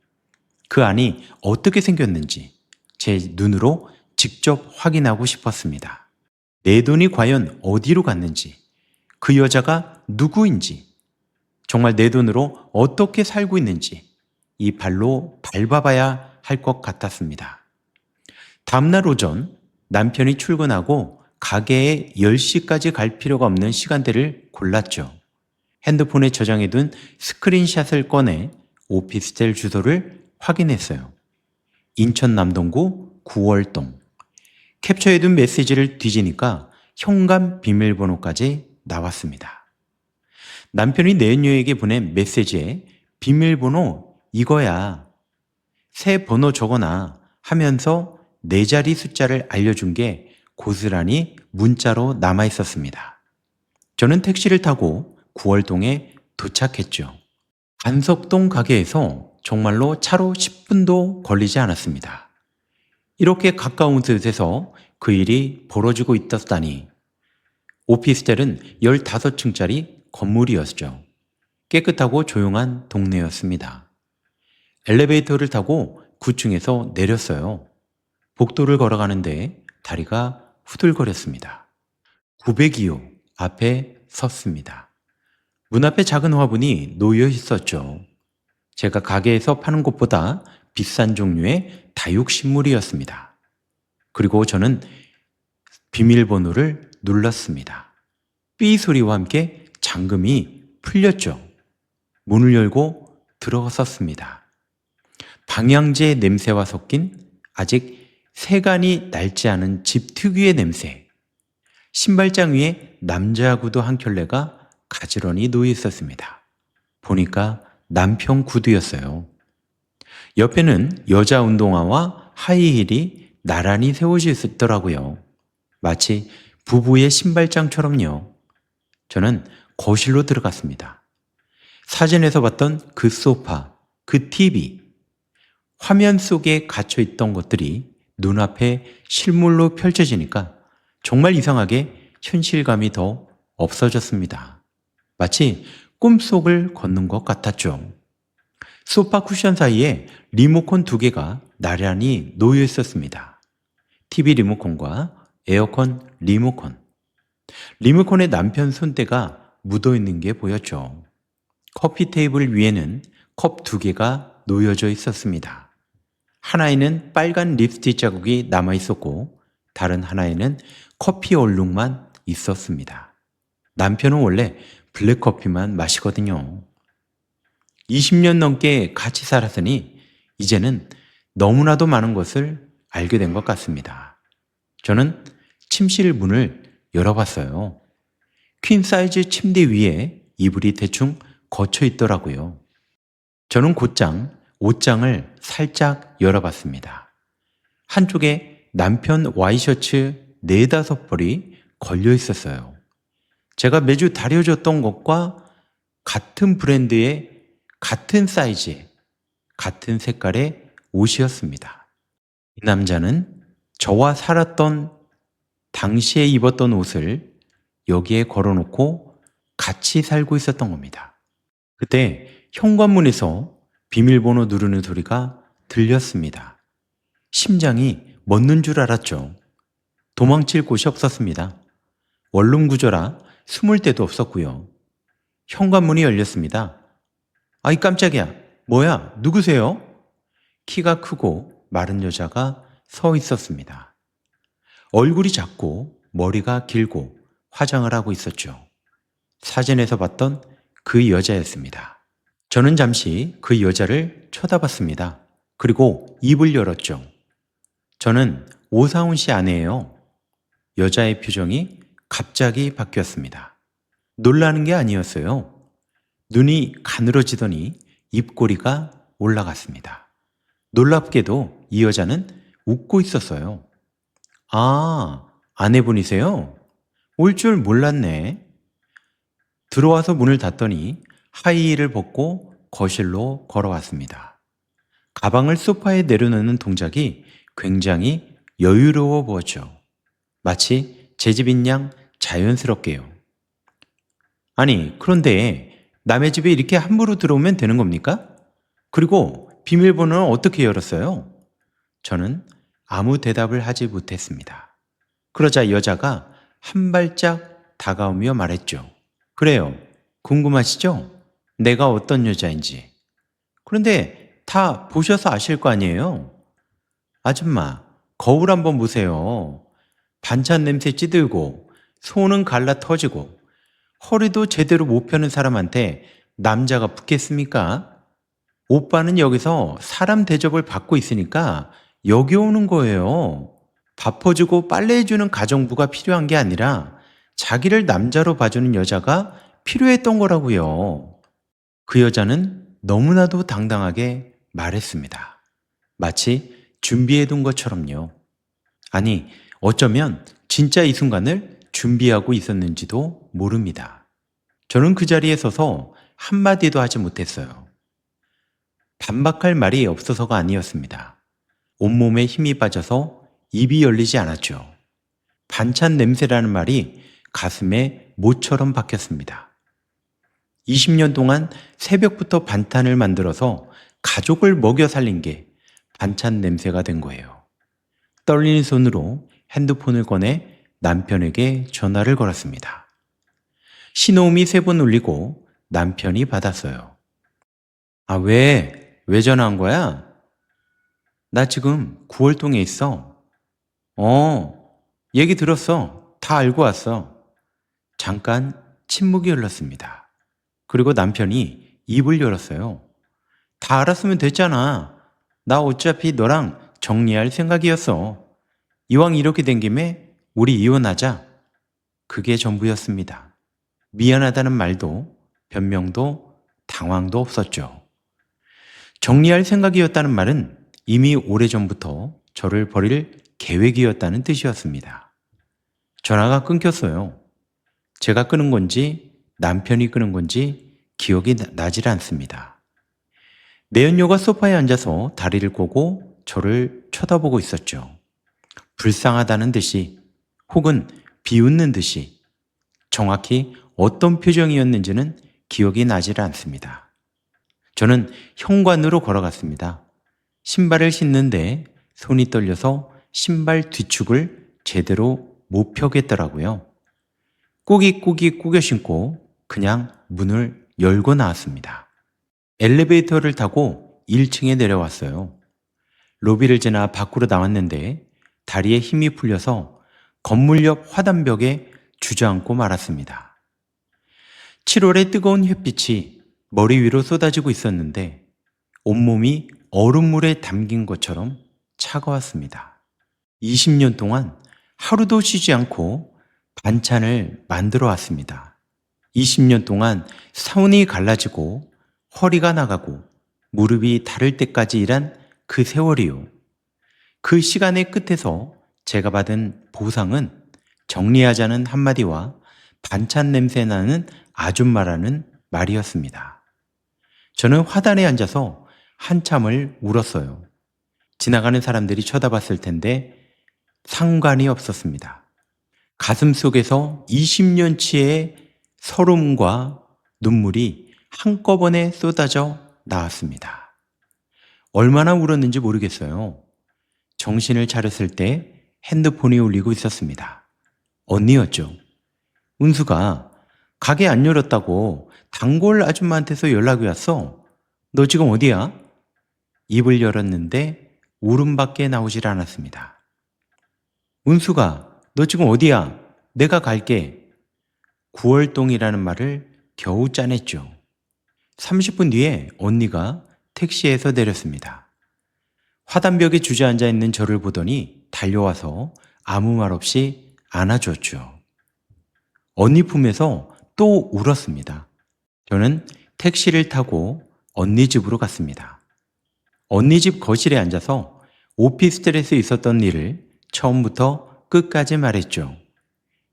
그 안이 어떻게 생겼는지 제 눈으로 직접 확인하고 싶었습니다. 내 돈이 과연 어디로 갔는지, 그 여자가 누구인지, 정말 내 돈으로 어떻게 살고 있는지 이 발로 밟아봐야 할 것 같았습니다. 다음날 오전 남편이 출근하고 가게에 10시까지 갈 필요가 없는 시간대를 골랐죠. 핸드폰에 저장해둔 스크린샷을 꺼내 오피스텔 주소를 확인했어요. 인천 남동구 9월동. 캡처해둔 메시지를 뒤지니까 현관 비밀번호까지 나왔습니다. 남편이 내녀에게 보낸 메시지에 비밀번호 이거야. 새 번호 적어놔 하면서 4자리 숫자를 알려준 게 고스란히 문자로 남아 있었습니다. 저는 택시를 타고 9월동에 도착했죠. 간석동 가게에서 정말로 차로 10분도 걸리지 않았습니다. 이렇게 가까운 곳에서 그 일이 벌어지고 있었다니. 오피스텔은 15층짜리 건물이었죠. 깨끗하고 조용한 동네였습니다. 엘리베이터를 타고 9층에서 내렸어요. 복도를 걸어가는데 다리가 후들거렸습니다. 902호 앞에 섰습니다. 문 앞에 작은 화분이 놓여 있었죠. 제가 가게에서 파는 것보다 비싼 종류의 다육식물이었습니다. 그리고 저는 비밀번호를 눌렀습니다. 삐 소리와 함께 잠금이 풀렸죠. 문을 열고 들어섰습니다. 방향제 냄새와 섞인 아직 세간이 낡지 않은 집 특유의 냄새. 신발장 위에 남자 구두 한 켤레가 가지런히 놓여 있었습니다. 보니까 남편 구두였어요. 옆에는 여자 운동화와 하이힐이 나란히 세워져 있었더라고요. 마치 부부의 신발장처럼요. 저는 거실로 들어갔습니다. 사진에서 봤던 그 소파, 그 TV, 화면 속에 갇혀 있던 것들이 눈앞에 실물로 펼쳐지니까 정말 이상하게 현실감이 더 없어졌습니다. 마치 꿈속을 걷는 것 같았죠. 소파 쿠션 사이에 리모컨 2개가 나란히 놓여 있었습니다. TV 리모컨과 에어컨 리모컨. 리모컨에 남편 손때가 묻어 있는 게 보였죠. 커피 테이블 위에는 컵 2개가 놓여져 있었습니다. 하나에는 빨간 립스틱 자국이 남아 있었고 다른 하나에는 커피 얼룩만 있었습니다. 남편은 원래 블랙커피만 마시거든요. 20년 넘게 같이 살았으니 이제는 너무나도 많은 것을 알게 된 것 같습니다. 저는 침실 문을 열어봤어요. 퀸 사이즈 침대 위에 이불이 대충 거쳐 있더라고요. 저는 곧장 옷장을 살짝 열어봤습니다. 한쪽에 남편 와이셔츠 4-5벌이 걸려 있었어요. 제가 매주 다려줬던 것과 같은 브랜드의 같은 사이즈의 같은 색깔의 옷이었습니다. 이 남자는 저와 살았던 당시에 입었던 옷을 여기에 걸어놓고 같이 살고 있었던 겁니다. 그때 현관문에서 비밀번호 누르는 소리가 들렸습니다. 심장이 멎는 줄 알았죠. 도망칠 곳이 없었습니다. 원룸 구조라 숨을 데도 없었고요. 현관문이 열렸습니다. 아이 깜짝이야. 뭐야? 누구세요? 키가 크고 마른 여자가 서 있었습니다. 얼굴이 작고 머리가 길고 화장을 하고 있었죠. 사진에서 봤던 그 여자였습니다. 저는 잠시 그 여자를 쳐다봤습니다. 그리고 입을 열었죠. 저는 오사훈 씨 아내예요. 여자의 표정이 갑자기 바뀌었습니다. 놀라는 게 아니었어요. 눈이 가늘어지더니 입꼬리가 올라갔습니다. 놀랍게도 이 여자는 웃고 있었어요. 아, 아내분이세요? 올 줄 몰랐네. 들어와서 문을 닫더니 하이힐을 벗고 거실로 걸어왔습니다. 가방을 소파에 내려놓는 동작이 굉장히 여유로워 보였죠. 마치 제 집인 양 자연스럽게요. 아니, 그런데 남의 집에 이렇게 함부로 들어오면 되는 겁니까? 그리고 비밀번호는 어떻게 열었어요? 저는 아무 대답을 하지 못했습니다. 그러자 여자가 한 발짝 다가오며 말했죠. 그래요. 궁금하시죠? 내가 어떤 여자인지. 그런데 다 보셔서 아실 거 아니에요? 아줌마, 거울 한번 보세요. 반찬 냄새 찌들고, 손은 갈라 터지고, 허리도 제대로 못 펴는 사람한테 남자가 붙겠습니까? 오빠는 여기서 사람 대접을 받고 있으니까 여기 오는 거예요. 밥 퍼주고 빨래해주는 가정부가 필요한 게 아니라 자기를 남자로 봐주는 여자가 필요했던 거라고요. 그 여자는 너무나도 당당하게 말했습니다. 마치 준비해둔 것처럼요. 아니, 어쩌면 진짜 이 순간을 준비하고 있었는지도 모릅니다. 저는 그 자리에 서서 한마디도 하지 못했어요. 반박할 말이 없어서가 아니었습니다. 온몸에 힘이 빠져서 입이 열리지 않았죠. 반찬 냄새라는 말이 가슴에 모처럼 박혔습니다. 20년 동안 새벽부터 반찬을 만들어서 가족을 먹여 살린 게 반찬 냄새가 된 거예요. 떨리는 손으로 핸드폰을 꺼내 남편에게 전화를 걸었습니다. 신호음이 3번 울리고 남편이 받았어요. 아, 왜 전화한 거야? 나 지금 9월동에 있어. 얘기 들었어. 다 알고 왔어. 잠깐 침묵이 흘렀습니다. 그리고 남편이 입을 열었어요. 다 알았으면 됐잖아. 나 어차피 너랑 정리할 생각이었어. 이왕 이렇게 된 김에 우리 이혼하자. 그게 전부였습니다. 미안하다는 말도 변명도 당황도 없었죠. 정리할 생각이었다는 말은 이미 오래전부터 저를 버릴 계획이었다는 뜻이었습니다. 전화가 끊겼어요. 제가 끊은 건지 남편이 끊은 건지 기억이 나질 않습니다. 내연녀가 소파에 앉아서 다리를 꼬고 저를 쳐다보고 있었죠. 불쌍하다는 듯이 혹은 비웃는 듯이 정확히 어떤 표정이었는지는 기억이 나질 않습니다. 저는 현관으로 걸어갔습니다. 신발을 신는데 손이 떨려서 신발 뒤축을 제대로 못 펴겠더라고요. 꾸깃꾸깃 꾸겨 신고 그냥 문을 열고 나왔습니다. 엘리베이터를 타고 1층에 내려왔어요. 로비를 지나 밖으로 나왔는데 다리에 힘이 풀려서 건물 옆 화단벽에 주저앉고 말았습니다. 7월의 뜨거운 햇빛이 머리 위로 쏟아지고 있었는데 온몸이 얼음물에 담긴 것처럼 차가웠습니다. 20년 동안 하루도 쉬지 않고 반찬을 만들어 왔습니다. 20년 동안 손이 갈라지고 허리가 나가고 무릎이 닳을 때까지 일한 그 세월이요. 그 시간의 끝에서 제가 받은 보상은 정리하자는 한마디와 반찬 냄새 나는 아줌마라는 말이었습니다. 저는 화단에 앉아서 한참을 울었어요. 지나가는 사람들이 쳐다봤을 텐데 상관이 없었습니다. 가슴 속에서 20년치의 서름과 눈물이 한꺼번에 쏟아져 나왔습니다. 얼마나 울었는지 모르겠어요. 정신을 차렸을 때 핸드폰이 울리고 있었습니다. 언니였죠. 은수가 가게 안 열었다고 단골 아줌마한테서 연락이 왔어. 너 지금 어디야? 입을 열었는데 울음밖에 나오질 않았습니다. 은수가 너 지금 어디야? 내가 갈게. 9월동이라는 말을 겨우 짜냈죠. 30분 뒤에 언니가 택시에서 내렸습니다. 화단벽에 주저앉아 있는 저를 보더니 달려와서 아무 말 없이 안아줬죠. 언니 품에서 또 울었습니다. 저는 택시를 타고 언니 집으로 갔습니다. 언니 집 거실에 앉아서 오피스텔에서 있었던 일을 처음부터 끝까지 말했죠.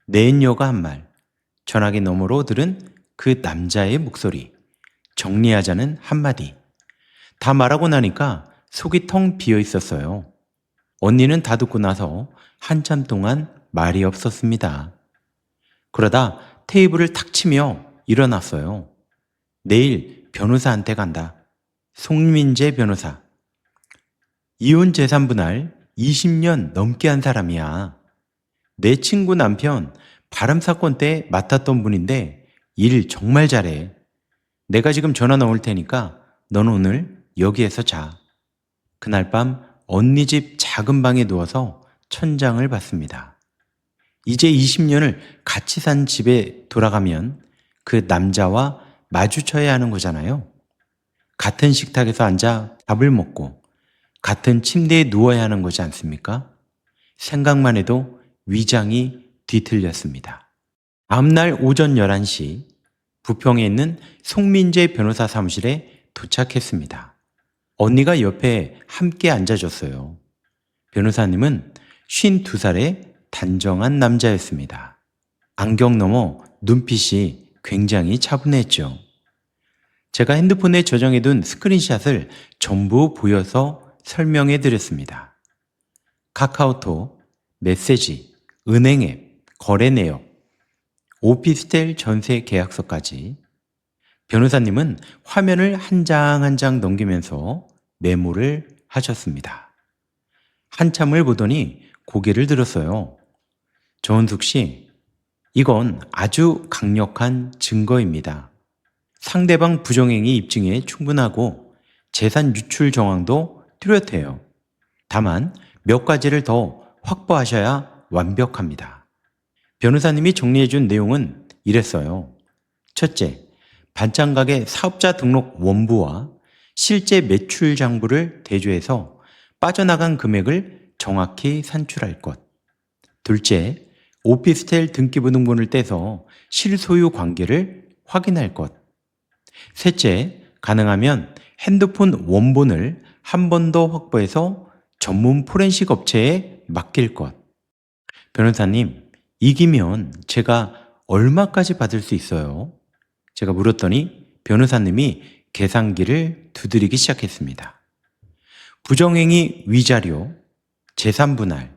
내인녀가 한 말, 전화기 너머로 들은 그 남자의 목소리, 정리하자는 한마디. 다 말하고 나니까 속이 텅 비어 있었어요. 언니는 다 듣고 나서 한참 동안 말이 없었습니다. 그러다 테이블을 탁 치며 일어났어요. 내일 변호사한테 간다. 송민재 변호사. 이혼 재산 분할 20년 넘게 한 사람이야. 내 친구 남편 바람 사건 때 맡았던 분인데 일 정말 잘해. 내가 지금 전화 넣을 테니까 넌 오늘 여기에서 자. 그날 밤 언니 집 작은 방에 누워서 천장을 봤습니다. 이제 20년을 같이 산 집에 돌아가면 그 남자와 마주쳐야 하는 거잖아요. 같은 식탁에서 앉아 밥을 먹고 같은 침대에 누워야 하는 거지 않습니까? 생각만 해도 위장이 뒤틀렸습니다. 다음날 오전 11시 부평에 있는 송민재 변호사 사무실에 도착했습니다. 언니가 옆에 함께 앉아줬어요. 변호사님은 52살의 단정한 남자였습니다. 안경 너머 눈빛이 굉장히 차분했죠. 제가 핸드폰에 저장해둔 스크린샷을 전부 보여서 설명해 드렸습니다. 카카오톡, 메시지, 은행 앱, 거래 내역, 오피스텔 전세 계약서까지. 변호사님은 화면을 한 장 한 장 넘기면서 메모를 하셨습니다. 한참을 보더니 고개를 들었어요. 정은숙 씨, 이건 아주 강력한 증거입니다. 상대방 부정행위 입증에 충분하고 재산 유출 정황도 뚜렷해요. 다만 몇 가지를 더 확보하셔야 완벽합니다. 변호사님이 정리해준 내용은 이랬어요. 첫째, 반찬가게 사업자 등록 원부와 실제 매출 장부를 대조해서 빠져나간 금액을 정확히 산출할 것. 둘째, 오피스텔 등기부 등본을 떼서 실소유 관계를 확인할 것. 셋째, 가능하면 핸드폰 원본을 한 번 더 확보해서 전문 포렌식 업체에 맡길 것. 변호사님, 이기면 제가 얼마까지 받을 수 있어요? 제가 물었더니 변호사님이 계산기를 두드리기 시작했습니다. 부정행위 위자료, 재산분할,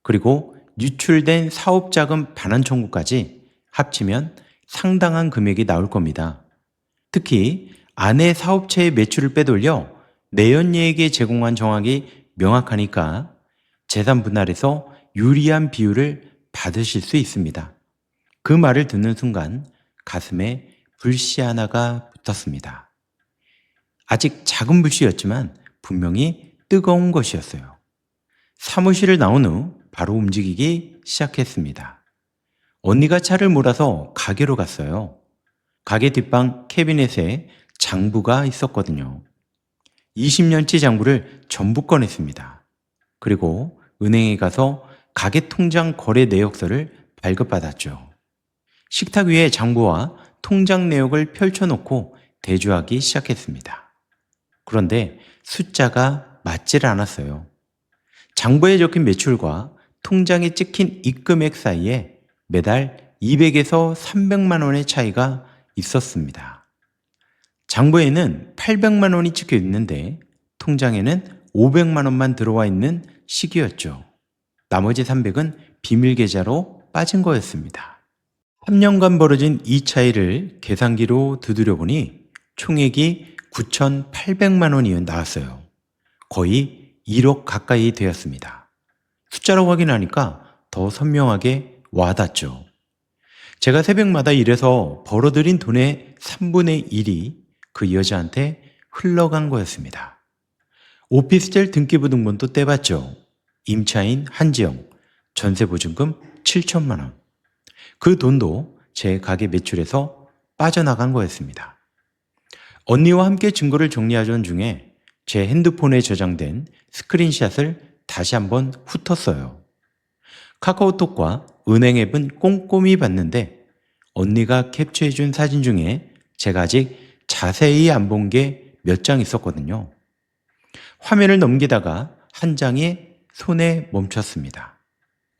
그리고 유출된 사업자금 반환 청구까지 합치면 상당한 금액이 나올 겁니다. 특히 아내 사업체의 매출을 빼돌려 내연녀에게 제공한 정황이 명확하니까 재산 분할에서 유리한 비율을 받으실 수 있습니다. 그 말을 듣는 순간 가슴에 불씨 하나가 붙었습니다. 아직 작은 불씨였지만 분명히 뜨거운 것이었어요. 사무실을 나온 후 바로 움직이기 시작했습니다. 언니가 차를 몰아서 가게로 갔어요. 가게 뒷방 캐비넷에 장부가 있었거든요. 20년치 장부를 전부 꺼냈습니다. 그리고 은행에 가서 가게 통장 거래 내역서를 발급받았죠. 식탁 위에 장부와 통장 내역을 펼쳐놓고 대조하기 시작했습니다. 그런데 숫자가 맞질 않았어요. 장부에 적힌 매출과 통장에 찍힌 입금액 사이에 매달 200에서 300만 원의 차이가 있었습니다. 장부에는 800만 원이 찍혀 있는데 통장에는 500만 원만 들어와 있는 시기였죠. 나머지 300은 비밀 계좌로 빠진 거였습니다. 3년간 벌어진 이 차이를 계산기로 두드려 보니 총액이 9,800만 원이 나왔어요. 거의 1억 가까이 되었습니다. 숫자로 확인하니까 더 선명하게 와닿죠. 제가 새벽마다 일해서 벌어들인 돈의 3분의 1이 그 여자한테 흘러간 거였습니다. 오피스텔 등기부 등본도 떼봤죠. 임차인 한지영, 전세보증금 7천만 원. 그 돈도 제 가게 매출에서 빠져나간 거였습니다. 언니와 함께 증거를 정리하던 중에 제 핸드폰에 저장된 스크린샷을 다시 한번 훑었어요. 카카오톡과 은행 앱은 꼼꼼히 봤는데 언니가 캡처해준 사진 중에 제가 아직 자세히 안 본 게 몇 장 있었거든요. 화면을 넘기다가 한 장이 손에 멈췄습니다.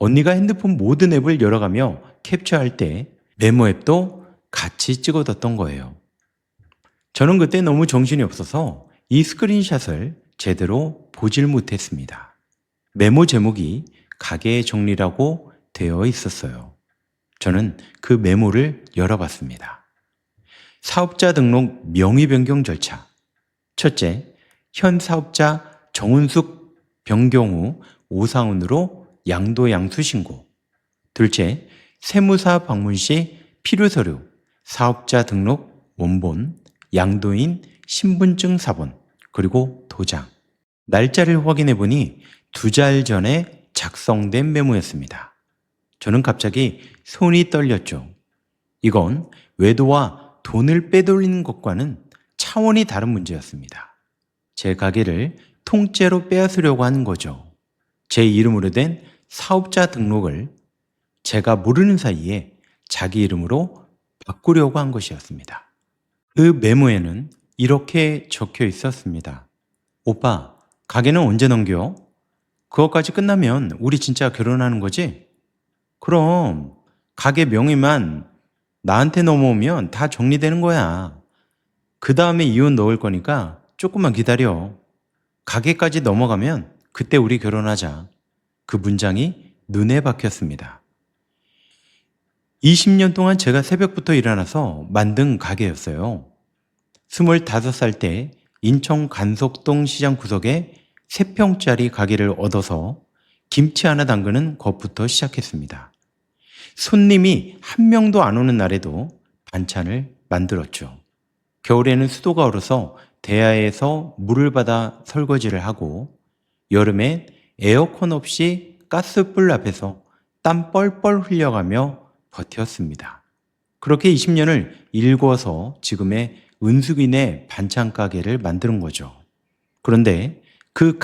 언니가 핸드폰 모든 앱을 열어가며 캡처할 때 메모 앱도 같이 찍어뒀던 거예요. 저는 그때 너무 정신이 없어서 이 스크린샷을 제대로 보질 못했습니다. 메모 제목이 가게 정리라고 되어 있었어요. 저는 그 메모를 열어봤습니다. 사업자 등록 명의 변경 절차. 첫째, 현 사업자 정은숙 변경 후 오사원으로 양도 양수 신고. 둘째, 세무사 방문 시 필요 서류, 사업자 등록 원본, 양도인 신분증 사본, 그리고 도장. 날짜를 확인해 보니 2달 전에 작성된 메모였습니다. 저는 갑자기 손이 떨렸죠. 이건 외도와 돈을 빼돌리는 것과는 차원이 다른 문제였습니다. 제 가게를 통째로 빼앗으려고 하는 거죠. 제 이름으로 된 사업자 등록을 제가 모르는 사이에 자기 이름으로 바꾸려고 한 것이었습니다. 그 메모에는 이렇게 적혀 있었습니다. 오빠, 가게는 언제 넘겨? 그것까지 끝나면 우리 진짜 결혼하는 거지? 그럼 가게 명의만 나한테 넘어오면 다 정리되는 거야. 그 다음에 이혼 넣을 거니까 조금만 기다려. 가게까지 넘어가면 그때 우리 결혼하자. 그 문장이 눈에 박혔습니다. 20년 동안 제가 새벽부터 일어나서 만든 가게였어요. 25살 때 인천 간석동 시장 구석에 3평짜리 가게를 얻어서 김치 하나 담그는 것부터 시작했습니다. 손님이 한 명도 안 오는 날에도 반찬을 만들었죠. 겨울에는 수도가 얼어서 대야에서 물을 받아 설거지를 하고, 여름엔 에어컨 없이 가스불 앞에서 땀 뻘뻘 흘려가며 버텼습니다. 그렇게 20년을 일궈서 지금의 은숙이네 반찬 가게를 만드는 거죠. 그런데 그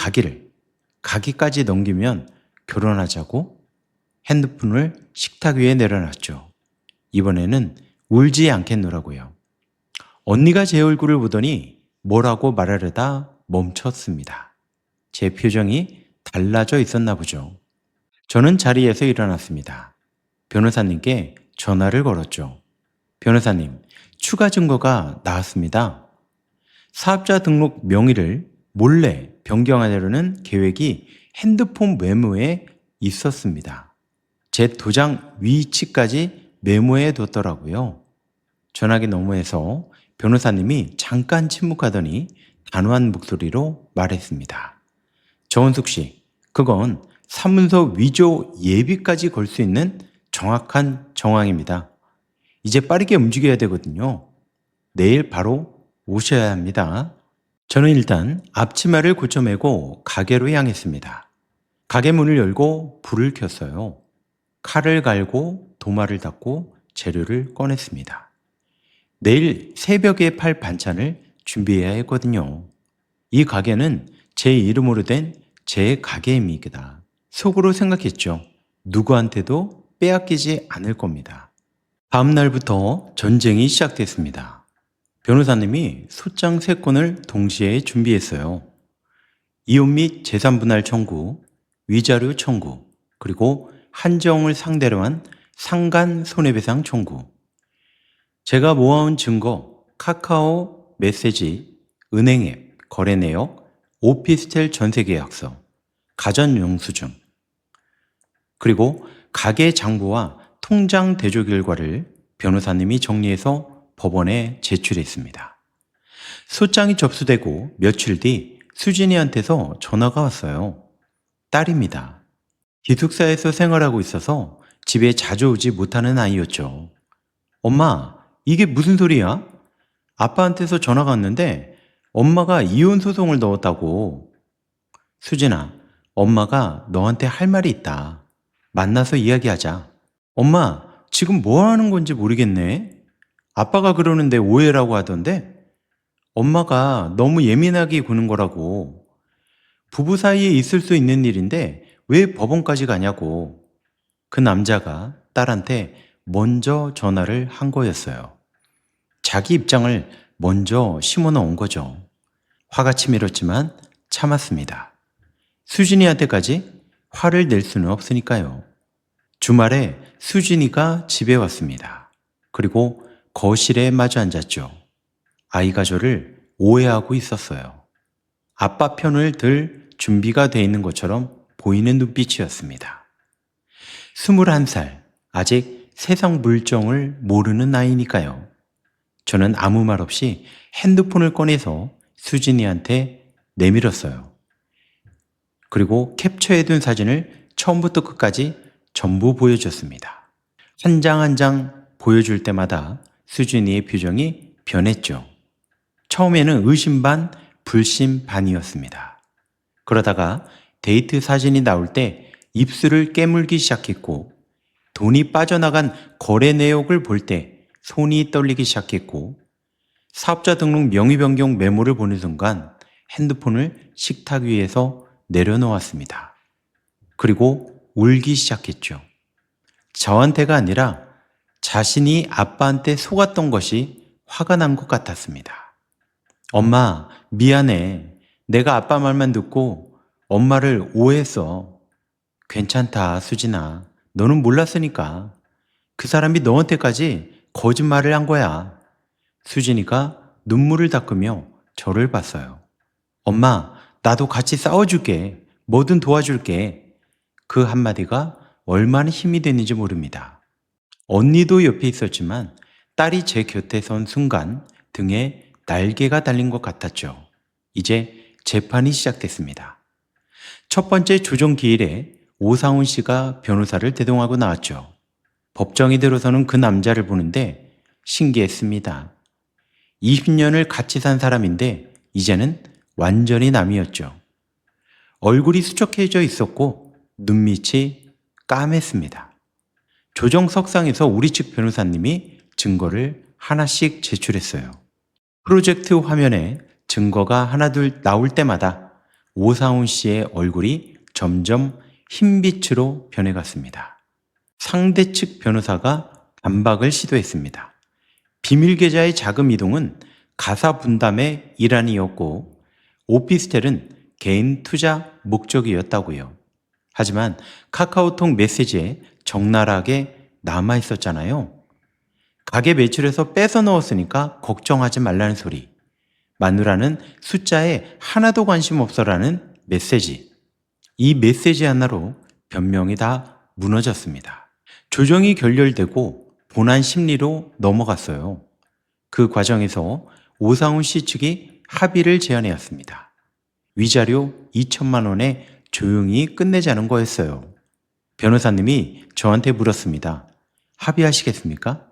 가게까지 넘기면 결혼하자고 핸드폰을 식탁 위에 내려놨죠. 이번에는 울지 않겠노라고요. 언니가 제 얼굴을 보더니 뭐라고 말하려다 멈췄습니다. 제 표정이 달라져 있었나 보죠. 저는 자리에서 일어났습니다. 변호사님께 전화를 걸었죠. 변호사님, 추가 증거가 나왔습니다. 사업자 등록 명의를 몰래 변경하려는 계획이 핸드폰 메모에 있었습니다. 제 도장 위치까지 메모해 뒀더라고요. 전화기 너머에서 변호사님이 잠깐 침묵하더니 단호한 목소리로 말했습니다. 정은숙 씨, 그건 사문서 위조 예비까지 걸 수 있는 정확한 정황입니다. 이제 빠르게 움직여야 되거든요. 내일 바로 오셔야 합니다. 저는 일단 앞치마를 고쳐매고 가게로 향했습니다. 가게 문을 열고 불을 켰어요. 칼을 갈고 도마를 닫고 재료를 꺼냈습니다. 내일 새벽에 팔 반찬을 준비해야 했거든요. 이 가게는 제 이름으로 된 제 가게입니다. 속으로 생각했죠. 누구한테도 빼앗기지 않을 겁니다. 다음 날부터 전쟁이 시작됐습니다. 변호사님이 소장 3건을 동시에 준비했어요. 이혼 및 재산분할 청구, 위자료 청구, 그리고 한정을 상대로 한 상간 손해배상 청구. 제가 모아온 증거, 카카오 메시지, 은행 앱, 거래 내역, 오피스텔 전세계약서, 가전영수증, 그리고 가계 장부와 통장 대조 결과를 변호사님이 정리해서 법원에 제출했습니다. 소장이 접수되고 며칠 뒤 수진이한테서 전화가 왔어요. 딸입니다. 기숙사에서 생활하고 있어서 집에 자주 오지 못하는 아이였죠. 엄마, 이게 무슨 소리야? 아빠한테서 전화가 왔는데 엄마가 이혼 소송을 넣었다고. 수진아, 엄마가 너한테 할 말이 있다. 만나서 이야기하자. 엄마, 지금 뭐 하는 건지 모르겠네. 아빠가 그러는데 오해라고 하던데? 엄마가 너무 예민하게 구는 거라고. 부부 사이에 있을 수 있는 일인데 왜 법원까지 가냐고. 그 남자가 딸한테 먼저 전화를 한 거였어요. 자기 입장을 먼저 심어놓은 거죠. 화가 치밀었지만 참았습니다. 수진이한테까지 화를 낼 수는 없으니까요. 주말에 수진이가 집에 왔습니다. 그리고 거실에 마주 앉았죠. 아이가 저를 오해하고 있었어요. 아빠 편을 들 준비가 돼 있는 것처럼 보이는 눈빛이었습니다. 21살, 아직 세상 물정을 모르는 나이니까요. 저는 아무 말 없이 핸드폰을 꺼내서 수진이한테 내밀었어요. 그리고 캡처해둔 사진을 처음부터 끝까지 전부 보여줬습니다. 한 장 한 장 보여줄 때마다 수진이의 표정이 변했죠. 처음에는 의심 반, 불신 반이었습니다. 그러다가 데이트 사진이 나올 때 입술을 깨물기 시작했고, 돈이 빠져나간 거래 내역을 볼 때 손이 떨리기 시작했고, 사업자 등록 명의 변경 메모를 보는 순간 핸드폰을 식탁 위에서 내려놓았습니다. 그리고 울기 시작했죠. 저한테가 아니라 자신이 아빠한테 속았던 것이 화가 난 것 같았습니다. 엄마, 미안해. 내가 아빠 말만 듣고 엄마를 오해했어. 괜찮다, 수진아. 너는 몰랐으니까. 그 사람이 너한테까지 거짓말을 한 거야. 수진이가 눈물을 닦으며 저를 봤어요. 엄마, 나도 같이 싸워줄게. 뭐든 도와줄게. 그 한마디가 얼마나 힘이 되는지 모릅니다. 언니도 옆에 있었지만 딸이 제 곁에 선 순간 등에 날개가 달린 것 같았죠. 이제 재판이 시작됐습니다. 첫 번째 조정 기일에 오상훈 씨가 변호사를 대동하고 나왔죠. 법정에 들어서는 그 남자를 보는데 신기했습니다. 20년을 같이 산 사람인데 이제는 완전히 남이었죠. 얼굴이 수척해져 있었고 눈밑이 까맸습니다. 조정석상에서 우리 측 변호사님이 증거를 하나씩 제출했어요. 프로젝트 화면에 증거가 하나둘 나올 때마다 오상훈 씨의 얼굴이 점점 흰빛으로 변해갔습니다. 상대 측 변호사가 반박을 시도했습니다. 비밀 계좌의 자금 이동은 가사 분담의 일환이었고 오피스텔은 개인 투자 목적이었다고요. 하지만 카카오톡 메시지에 적나라하게 남아있었잖아요. 가게 매출에서 뺏어 넣었으니까 걱정하지 말라는 소리. 마누라는 숫자에 하나도 관심 없어라는 메시지. 이 메시지 하나로 변명이 다 무너졌습니다. 조정이 결렬되고 본안 심리로 넘어갔어요. 그 과정에서 오상훈 씨 측이 합의를 제안해왔습니다. 위자료 2천만 원에 조용히 끝내자는 거였어요. 변호사님이 저한테 물었습니다. 합의하시겠습니까?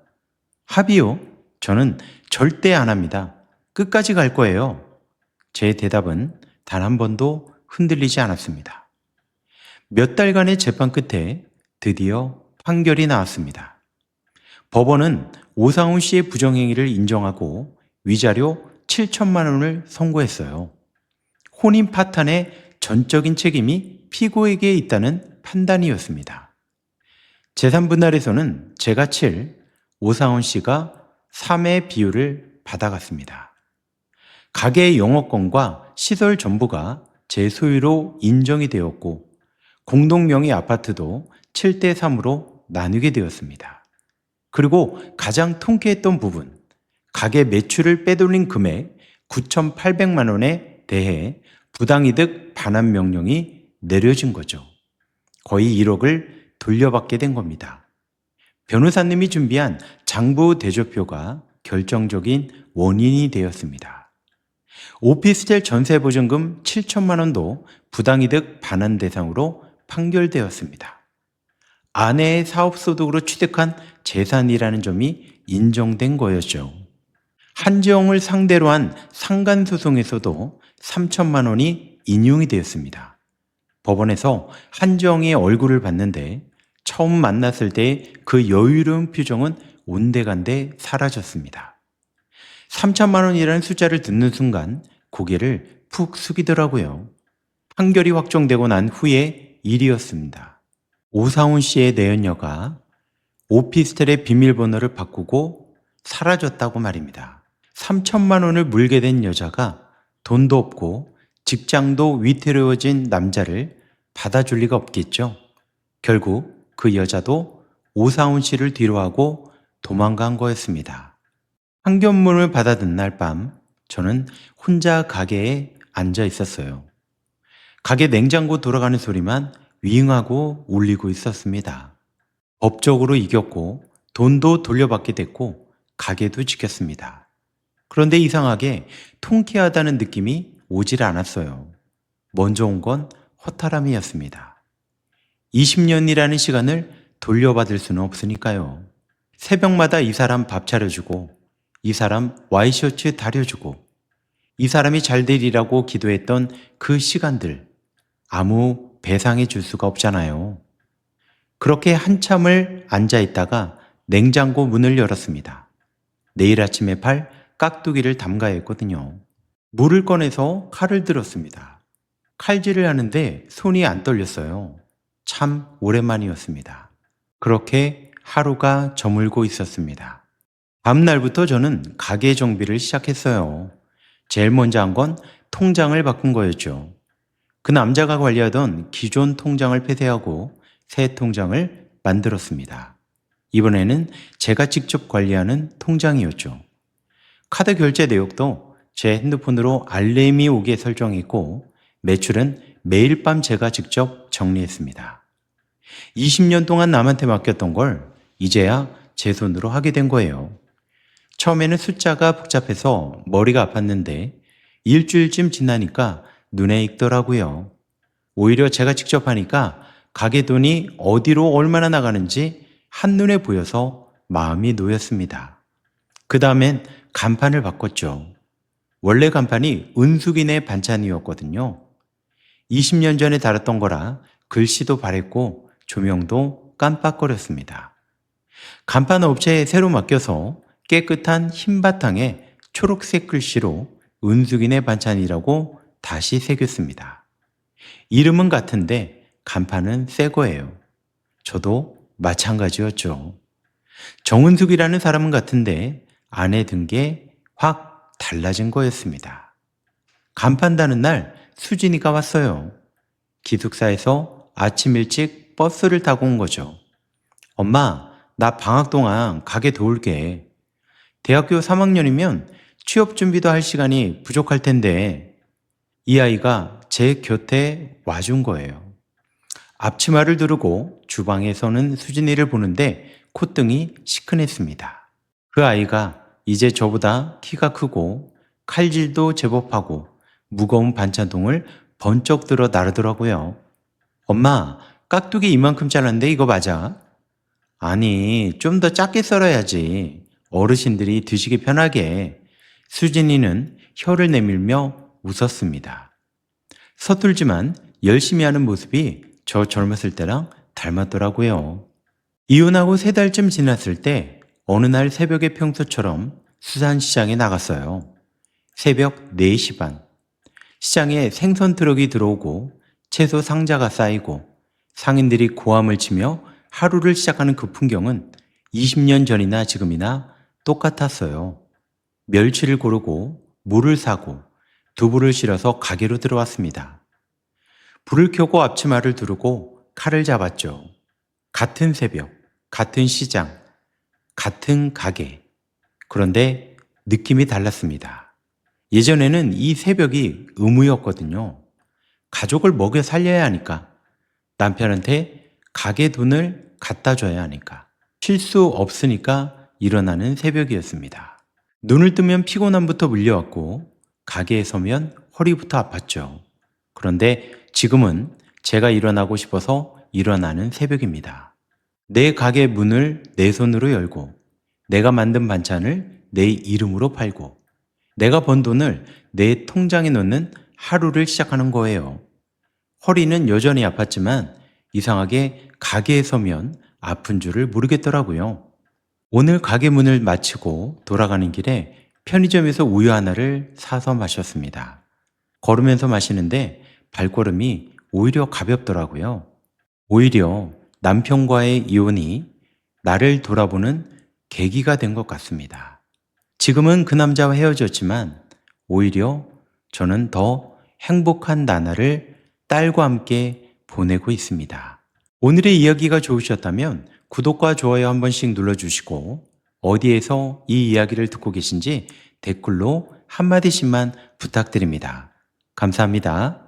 합의요? 저는 절대 안 합니다. 끝까지 갈 거예요. 제 대답은 단 한 번도 흔들리지 않았습니다. 몇 달간의 재판 끝에 드디어 판결이 나왔습니다. 법원은 오상훈 씨의 부정행위를 인정하고 위자료 7천만 원을 선고했어요. 혼인 파탄의 전적인 책임이 피고에게 있다는 판단이었습니다. 재산분할에서는 제가 7, 오상훈 씨가 3의 비율을 받아갔습니다. 가게의 영업권과 시설 전부가 제 소유로 인정이 되었고 공동명의 아파트도 7대 3으로 나누게 되었습니다. 그리고 가장 통쾌했던 부분, 가게 매출을 빼돌린 금액 9,800만 원에 대해 부당이득 반환 명령이 내려진 거죠. 거의 1억을 돌려받게 된 겁니다. 변호사님이 준비한 장부 대조표가 결정적인 원인이 되었습니다. 오피스텔 전세보증금 7천만 원도 부당이득 반환 대상으로 판결되었습니다. 아내의 사업소득으로 취득한 재산이라는 점이 인정된 거였죠. 한지영을 상대로 한 상간소송에서도 3천만 원이 인용이 되었습니다. 법원에서 한지영의 얼굴을 봤는데 처음 만났을 때의 그 여유로운 표정은 온데간데 사라졌습니다. 3천만 원이라는 숫자를 듣는 순간 고개를 푹 숙이더라고요. 판결이 확정되고 난 후의 일이었습니다. 오상훈 씨의 내연녀가 오피스텔의 비밀번호를 바꾸고 사라졌다고 말입니다. 3천만 원을 물게 된 여자가 돈도 없고 직장도 위태로워진 남자를 받아줄 리가 없겠죠. 결국 그 여자도 오사훈 씨를 뒤로하고 도망간 거였습니다. 상견문을 받아든 날 밤 저는 혼자 가게에 앉아 있었어요. 가게 냉장고 돌아가는 소리만 윙하고 울리고 있었습니다. 법적으로 이겼고 돈도 돌려받게 됐고 가게도 지켰습니다. 그런데 이상하게 통쾌하다는 느낌이 오질 않았어요. 먼저 온 건 허탈함이었습니다. 20년이라는 시간을 돌려받을 수는 없으니까요. 새벽마다 이 사람 밥 차려주고, 이 사람 와이셔츠 다려주고, 이 사람이 잘 되리라고 기도했던 그 시간들, 아무 배상해 줄 수가 없잖아요. 그렇게 한참을 앉아 있다가 냉장고 문을 열었습니다. 내일 아침에 팔 깍두기를 담가야 했거든요. 물을 꺼내서 칼을 들었습니다. 칼질을 하는데 손이 안 떨렸어요. 참 오랜만이었습니다. 그렇게 하루가 저물고 있었습니다. 다음날부터 저는 가게 정비를 시작했어요. 제일 먼저 한 건 통장을 바꾼 거였죠. 그 남자가 관리하던 기존 통장을 폐쇄하고 새 통장을 만들었습니다. 이번에는 제가 직접 관리하는 통장이었죠. 카드 결제 내역도 제 핸드폰으로 알림이 오게 설정했고 매출은 매일 밤 제가 직접 정리했습니다. 20년 동안 남한테 맡겼던 걸 이제야 제 손으로 하게 된 거예요. 처음에는 숫자가 복잡해서 머리가 아팠는데 일주일쯤 지나니까 눈에 익더라고요. 오히려 제가 직접 하니까 가게 돈이 어디로 얼마나 나가는지 한눈에 보여서 마음이 놓였습니다. 그 다음엔 간판을 바꿨죠. 원래 간판이 은숙이네 반찬이었거든요. 20년 전에 달았던 거라 글씨도 바랬고 조명도 깜빡거렸습니다. 간판 업체에 새로 맡겨서 깨끗한 흰 바탕에 초록색 글씨로 은숙이네 반찬이라고 다시 새겼습니다. 이름은 같은데 간판은 새 거예요. 저도 마찬가지였죠. 정은숙이라는 사람은 같은데 안에 든 게 확 달라진 거였습니다. 간판 다는 날 수진이가 왔어요. 기숙사에서 아침 일찍 버스를 타고 온 거죠. 엄마, 나 방학 동안 가게 도울게. 대학교 3학년이면 취업 준비도 할 시간이 부족할 텐데 이 아이가 제 곁에 와준 거예요. 앞치마를 두르고 주방에 서는 수진이를 보는데 콧등이 시큰했습니다. 그 아이가 이제 저보다 키가 크고 칼질도 제법 하고 무거운 반찬통을 번쩍 들어 나르더라고요. 엄마, 깍두기 이만큼 잘랐는데 이거 맞아? 아니, 좀 더 작게 썰어야지. 어르신들이 드시기 편하게. 수진이는 혀를 내밀며 웃었습니다. 서툴지만 열심히 하는 모습이 저 젊었을 때랑 닮았더라고요. 이혼하고 3달쯤 지났을 때 어느 날 새벽에 평소처럼 수산시장에 나갔어요. 새벽 4시 반. 시장에 생선 트럭이 들어오고 채소 상자가 쌓이고 상인들이 고함을 치며 하루를 시작하는 그 풍경은 20년 전이나 지금이나 똑같았어요. 멸치를 고르고 물을 사고 두부를 실어서 가게로 들어왔습니다. 불을 켜고 앞치마를 두르고 칼을 잡았죠. 같은 새벽, 같은 시장, 같은 가게. 그런데 느낌이 달랐습니다. 예전에는 이 새벽이 의무였거든요. 가족을 먹여 살려야 하니까. 남편한테 가게 돈을 갖다 줘야 하니까. 쉴 수 없으니까 일어나는 새벽이었습니다. 눈을 뜨면 피곤함부터 물려왔고 가게에 서면 허리부터 아팠죠. 그런데 지금은 제가 일어나고 싶어서 일어나는 새벽입니다. 내 가게 문을 내 손으로 열고 내가 만든 반찬을 내 이름으로 팔고 내가 번 돈을 내 통장에 넣는 하루를 시작하는 거예요. 허리는 여전히 아팠지만 이상하게 가게에 서면 아픈 줄을 모르겠더라고요. 오늘 가게 문을 마치고 돌아가는 길에 편의점에서 우유 하나를 사서 마셨습니다. 걸으면서 마시는데 발걸음이 오히려 가볍더라고요. 오히려 남편과의 이혼이 나를 돌아보는 계기가 된 것 같습니다. 지금은 그 남자와 헤어졌지만 오히려 저는 더 행복한 나날을 딸과 함께 보내고 있습니다. 오늘의 이야기가 좋으셨다면 구독과 좋아요 한 번씩 눌러주시고 어디에서 이 이야기를 듣고 계신지 댓글로 한마디씩만 부탁드립니다. 감사합니다.